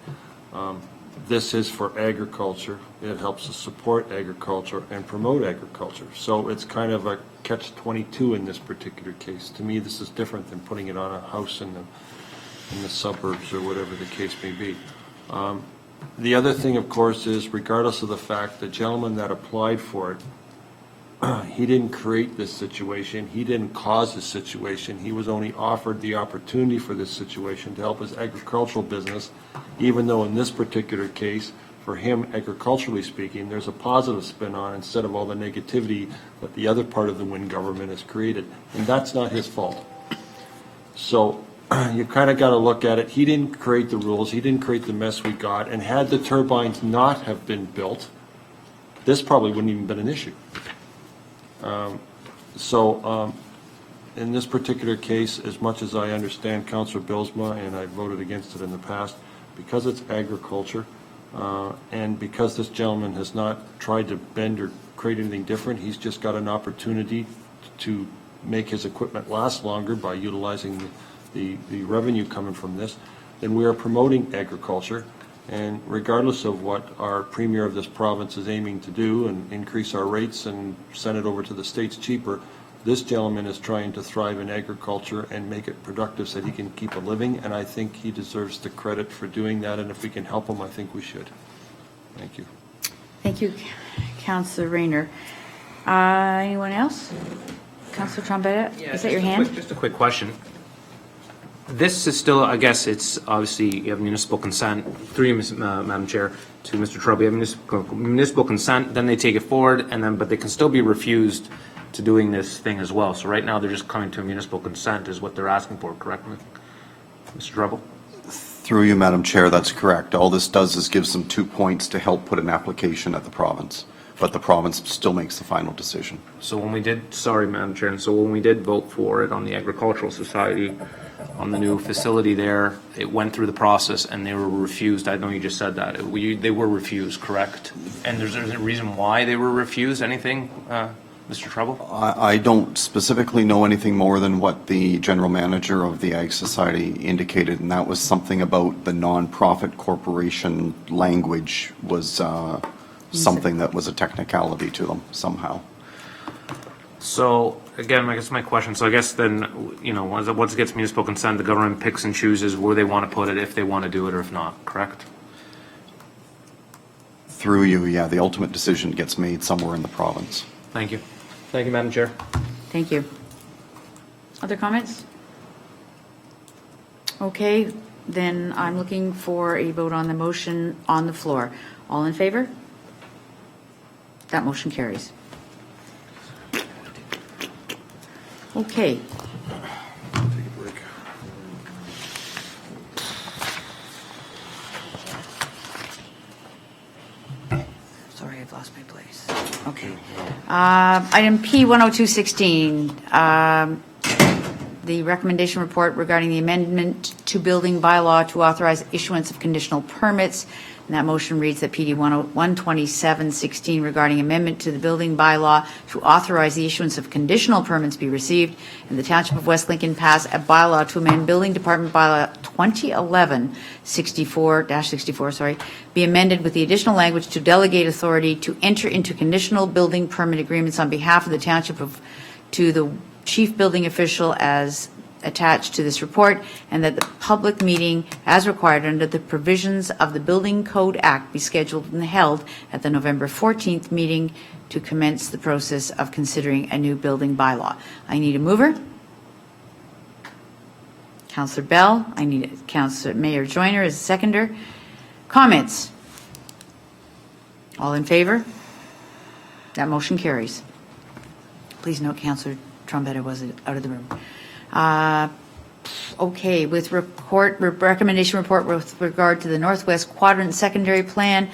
This is for agriculture. It helps to support agriculture and promote agriculture. So it's kind of a catch-22 in this particular case. To me, this is different than putting it on a house in the suburbs or whatever the case may be. The other thing, of course, is regardless of the fact the gentleman that applied for it, he didn't create this situation. He didn't cause this situation. He was only offered the opportunity for this situation to help his agricultural business, even though in this particular case, for him, agriculturally speaking, there's a positive spin on instead of all the negativity that the other part of the Wynne government has created. And that's not his fault. So you kind of got to look at it. He didn't create the rules. He didn't create the mess we got. And had the turbines not have been built, this probably wouldn't even been an issue. In this particular case, as much as I understand Councillor Billsma, and I voted against it in the past, because it's agriculture, and because this gentleman has not tried to bend or create anything different, he's just got an opportunity to make his equipment last longer by utilizing the revenue coming from this, then we are promoting agriculture. And regardless of what our premier of this province is aiming to do and increase our rates and send it over to the states cheaper, this gentleman is trying to thrive in agriculture and make it productive so that he can keep a living, and I think he deserves the credit for doing that, and if we can help him, I think we should. Thank you. Thank you, Councillor Rayner. Anyone else? Councillor Trombetta, is that your hand? Just a quick question. This is still, I guess it's obviously you have municipal consent, through you, Madam Chair, to Mr. Trump. You have municipal consent, then they take it forward, but they can still be refused to doing this thing as well. So right now they're just coming to a municipal consent is what they're asking for, correct, Mr. Treble? Through you, Madam Chair, that's correct. All this does is gives them 2 points to help put an application at the province, but the province still makes the final decision. So when we did, sorry, Madam Chair, and so when we did vote for it on the Agricultural Society, on the new facility there, it went through the process and they were refused. I know you just said that. They were refused, correct? And there's a reason why they were refused, anything? Mr. Trouble? I don't specifically know anything more than what the general manager of the Ag Society indicated, and that was something about the nonprofit corporation language was something that was a technicality to them somehow. So, again, I guess my question, so I guess then, once it gets municipal consent, the government picks and chooses where they want to put it, if they want to do it or if not, correct? Through you, yeah, the ultimate decision gets made somewhere in the province. Thank you. Thank you, Madam Chair. Thank you. Other comments? Okay, then I'm looking for a vote on the motion on the floor. All in favor? That motion carries. Okay. Sorry, I've lost my place. Okay. Item P 10216, the recommendation report regarding the amendment to building bylaw to authorize issuance of conditional permits. And that motion reads that PD 12716 regarding amendment to the building bylaw to authorize the issuance of conditional permits be received, and the Township of West Lincoln pass a bylaw to amend Building Department Bylaw 2011-64, be amended with the additional language to delegate authority to enter into conditional building permit agreements on behalf of the Township to the Chief Building Official as attached to this report, and that the public meeting as required under the provisions of the Building Code Act be scheduled and held at the November 14th meeting to commence the process of considering a new building bylaw. I need a mover. Councillor Bell. I need Councillor Mayor Joyner as a seconder. Comments? All in favor? That motion carries. Please note Councillor Trombetta was out of the room. Okay, with recommendation report with regard to the Northwest Quadrant Secondary Plan,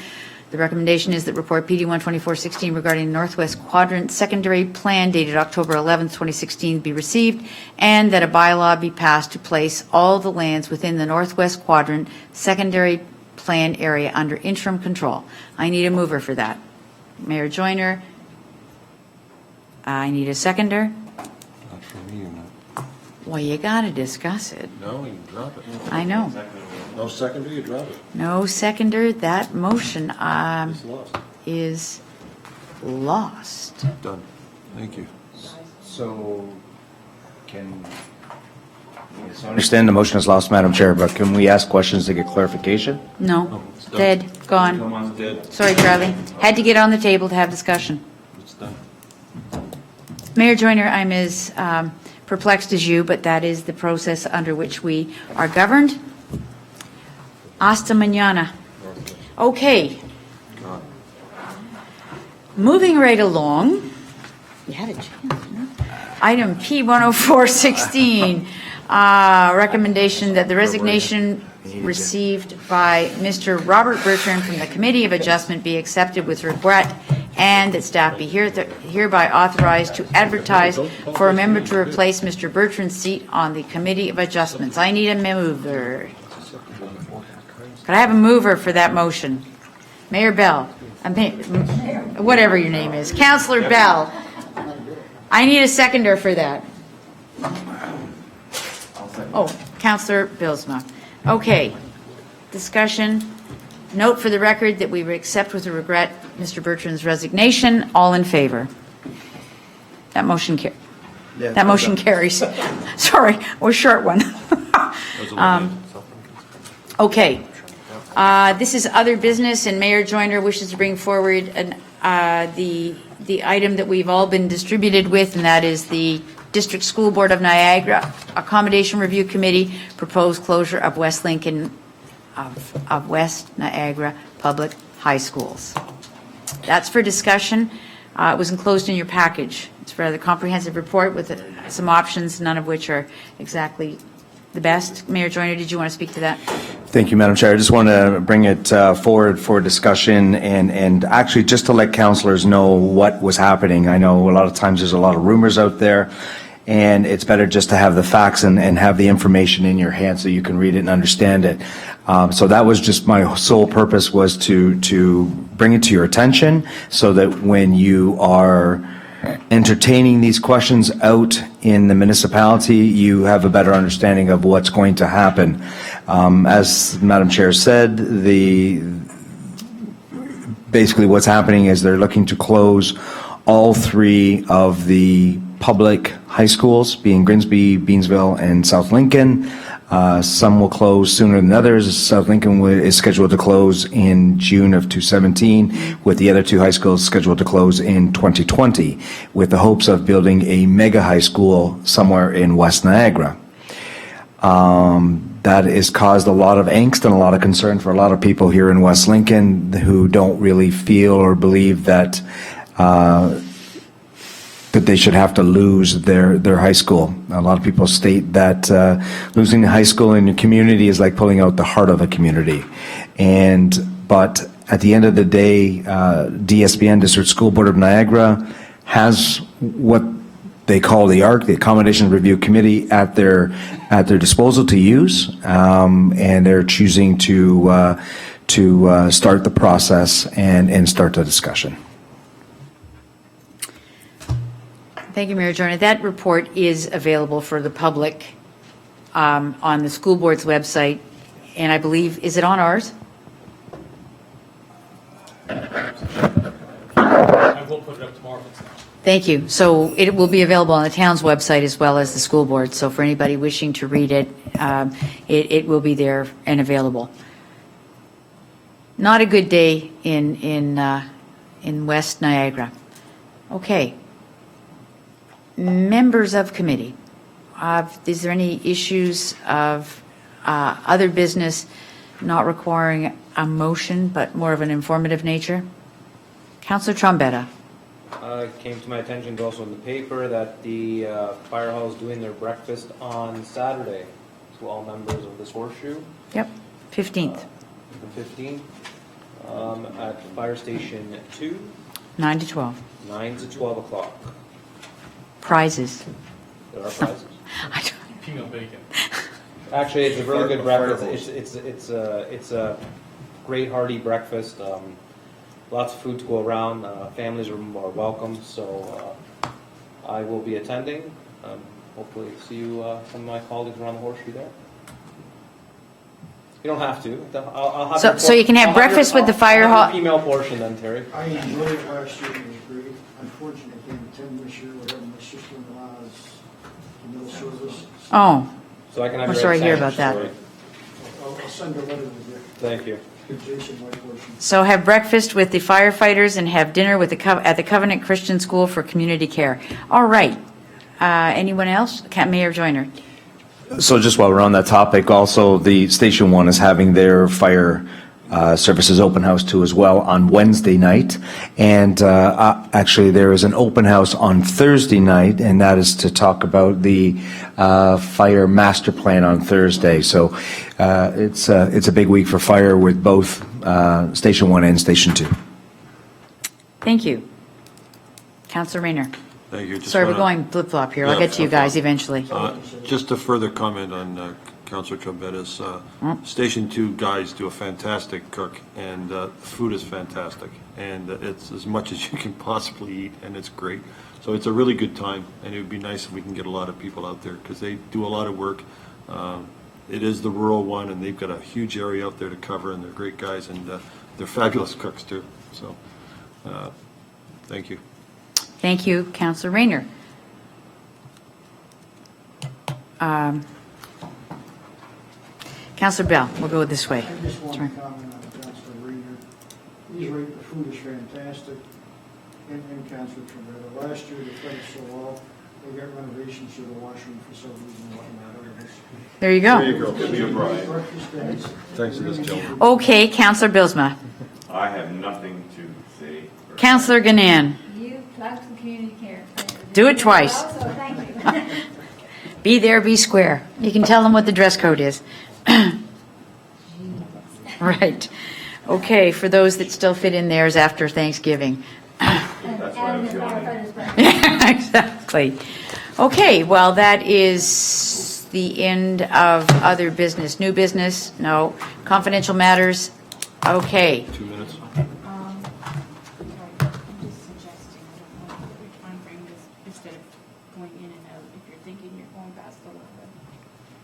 the recommendation is that report PD 12416 regarding Northwest Quadrant Secondary Plan dated October 11th, 2016 be received, and that a bylaw be passed to place all the lands within the Northwest Quadrant Secondary Plan area under interim control. I need a mover for that. Mayor Joyner. I need a seconder. Not for me or not. Well, you got to discuss it. No, you drop it. I know. No seconder, you drop it. No seconder. That motion It's lost. is lost. Done. Thank you. So, I understand the motion is lost, Madam Chair, but can we ask questions to get clarification? No. it's done. Dead. Gone. Come on, dead. Sorry, Charlie. Had to get on the table to have discussion. It's done. Mayor Joyner, I'm as perplexed as you, but that is the process under which we are governed. Hasta mañana. Okay. Moving right along. You had a chance, no? Item P 10416, recommendation that the resignation received by Mr. Robert Bertrand from the Committee of Adjustment be accepted with regret, and that staff be hereby authorized to advertise for a member to replace Mr. Bertrand's seat on the Committee of Adjustments. I need a mover. Could I have a mover for that motion? Mayor Bell, whatever your name is, Councillor Bell. I need a seconder for that. Oh, Councillor Bilsma. Okay. Discussion. Note for the record that we accept with regret Mr. Bertrand's resignation. All in favor? That motion carries. Sorry, we're short one. Okay. This is other business, and Mayor Joyner wishes to bring forward the item that we've all been distributed with, and that is the District School Board of Niagara Accommodation Review Committee proposed closure of West Lincoln of West Niagara Public High Schools. That's for discussion. It was enclosed in your package. It's for the comprehensive report with some options, none of which are exactly the best. Mayor Joyner, did you want to speak to that? Thank you, Madam Chair. I just want to bring it forward for discussion and actually just to let councillors know what was happening. I know a lot of times there's a lot of rumors out there, and it's better just to have the facts and have the information in your hand so you can read it and understand it. So that was just my sole purpose, was to bring it to your attention so that when you are entertaining these questions out in the municipality, you have a better understanding of what's going to happen. As Madam Chair said, basically what's happening is they're looking to close all three of the public high schools, being Grimsby, Beansville, and South Lincoln. Some will close sooner than others. South Lincoln is scheduled to close in June of 2017, with the other two high schools scheduled to close in 2020, with the hopes of building a mega high school somewhere in West Niagara. That has caused a lot of angst and a lot of concern for a lot of people here in West Lincoln who don't really feel or believe that that they should have to lose their high school. A lot of people state that losing the high school in your community is like pulling out the heart of a community. But at the end of the day, DSBN, District School Board of Niagara, has what they call the ARC, the Accommodation Review Committee, at their disposal to use, and they're choosing to start the process and start the discussion. Thank you, Mayor Jordan. That report is available for the public on the school board's website, and I believe, is it on ours? I will put it up tomorrow. Thank you. So it will be available on the town's website as well as the school board. So for anybody wishing to read it, it will be there and available. Not a good day in West Niagara. Okay. Members of committee, is there any issues of other business not requiring a motion but more of an informative nature? Councillor Trombetta. It came to my attention also in the paper that the fire hall is doing their breakfast on Saturday to all members of this horseshoe. Yep, 15th. The 15th at Fire Station 2. 9 to 12. 9 to 12 o'clock. Prizes. There are prizes. Peanut bacon. Actually, it's a really good breakfast. It's a great hearty breakfast. Lots of food to go around. Families are more welcome. So I will be attending. Hopefully, see you, some of my colleagues around the horseshoe there. You don't have to. I'll have So you can have breakfast with the fire hall. Female portion then, Terry. I enjoyed it last year, it was great. Unfortunately, I can't attend this year, whatever my sister-in-law's middle service. Oh, So I can have we're your sorry to hear sandwich, about that. sorry. I'll send a letter with you. Thank you. Give Jason my portion. So have breakfast with the firefighters and have dinner with at the Covenant Christian School for Community Care. All right. Anyone else? Mayor Joyner. So just while we're on that topic, also the Station 1 is having their fire services open house too as well on Wednesday night. And actually there is an open house on Thursday night, and that is to talk about the fire master plan on Thursday. So it's a big week for fire with both Station 1 and Station 2. Thank you. Councillor Rayner. Thank you. Sorry, we're going flip-flop here. I'll get to you guys eventually. Just a further comment on Councillor Trombetta's. Station 2 guys do a fantastic cook, and the food is fantastic, and it's as much as you can possibly eat, and it's great. So it's a really good time, and it would be nice if we can get a lot of people out there, because they do a lot of work. It is the rural one, and they've got a huge area out there to cover, and they're great guys, and they're fabulous cooks too. So thank you. Thank you, Councillor Rayner. Councillor Bell, we'll go this way. I just want to comment on Councilor Rayner. He's right, the food is fantastic. And Councilor Tremetta. Last year, the place so well, they got renovations to the washroom facilities and whatnot. There you go. There you go. See you, Brian. Thanks to this gentleman. Okay, Councillor Bilsma. I have nothing to say. Councillor Ganan. You plugged the community care. Do it twice. Also, thank you. Be there, be square. You can tell them what the dress code is. Right. Okay, for those that still fit in theirs after Thanksgiving. That's why I was yawning. Yeah, exactly. Okay, well, that is the end of other business. New business? No. Confidential matters? Okay. 2 minutes. I'm just suggesting, I don't know what your timeframe going in and out. If you're thinking you're going past the limit,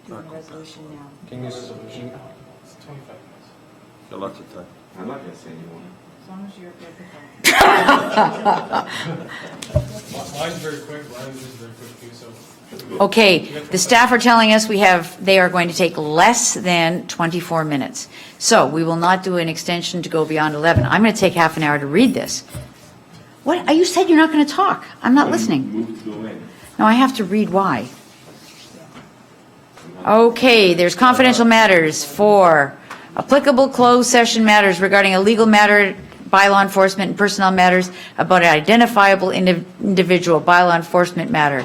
doing a resolution now. Can you use it's 25 minutes. Got lots of time. I'm not gonna say anymore. As long as you're good with that. Mine's very quick, mine is very quick too, so. Okay, the staff are telling us they are going to take less than 24 minutes. So we will not do an extension to go beyond 11. I'm going to take half an hour to read this. What? You said you're not going to talk. I'm not listening. Move to go in. No, I have to read why. Okay, there's confidential matters for applicable closed session matters regarding a legal matter by law enforcement and personnel matters about an identifiable individual by law enforcement matter.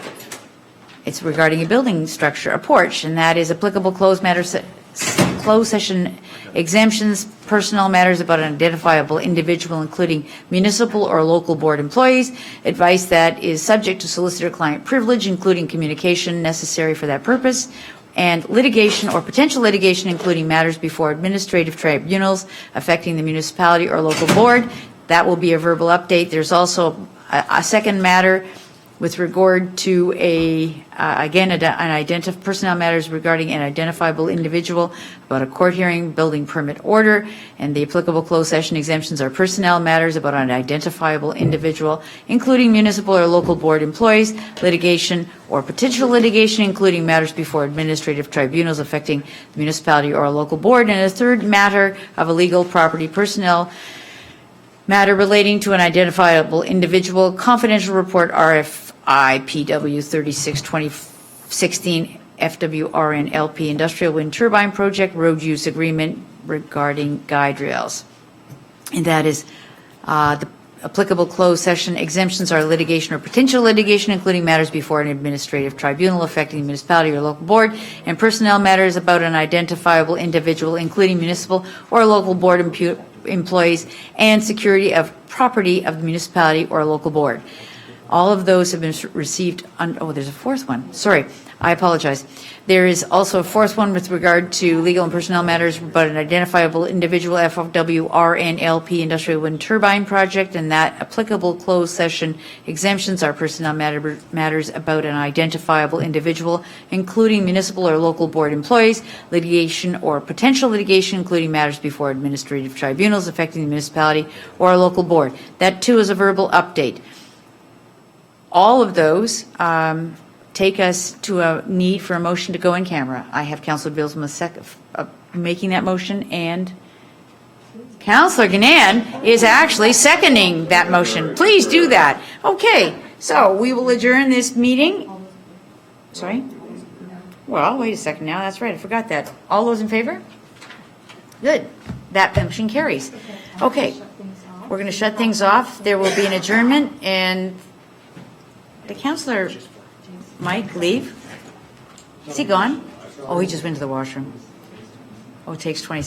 It's regarding a building structure, a porch, and that is applicable closed session exemptions, personnel matters about an identifiable individual, including municipal or local board employees, advice that is subject to solicitor-client privilege, including communication necessary for that purpose, and litigation or potential litigation, including matters before administrative tribunals affecting the municipality or local board. That will be a verbal update. There's also a second matter with regard to personnel matters regarding an identifiable individual about a court hearing, building permit order, and the applicable closed session exemptions are personnel matters about an identifiable individual, including municipal or local board employees, litigation or potential litigation, including matters before administrative tribunals affecting the municipality or a local board, and a third matter of a legal property personnel matter relating to an identifiable individual, confidential report RFI PW 36 2016 FWRN LP Industrial Wind Turbine Project Road Use Agreement regarding guide rails. And that is the applicable closed session exemptions are litigation or potential litigation, including matters before an administrative tribunal affecting the municipality or local board, and personnel matters about an identifiable individual, including municipal or local board employees, and security of property of the municipality or local board. All of those have been received there's a fourth one. Sorry, I apologize. There is also a fourth one with regard to legal and personnel matters about an identifiable individual, FWRNLP Industrial Wind Turbine Project, and that applicable closed session exemptions are personnel matters about an identifiable individual, including municipal or local board employees, litigation or potential litigation, including matters before administrative tribunals affecting the municipality or a local board. That too is a verbal update. All of those take us to a need for a motion to go in camera. I have Councillor Bilsma making that motion, and Councillor Gannon is actually seconding that motion. Please do that. Okay, so we will adjourn this meeting. Sorry? Well, wait a second now. That's right. I forgot that. All those in favor? Good. That motion carries. Okay, we're going to shut things off. There will be an adjournment, and did Councillor Mike leave? Is he gone? Oh, he just went to the washroom. Oh, it takes 20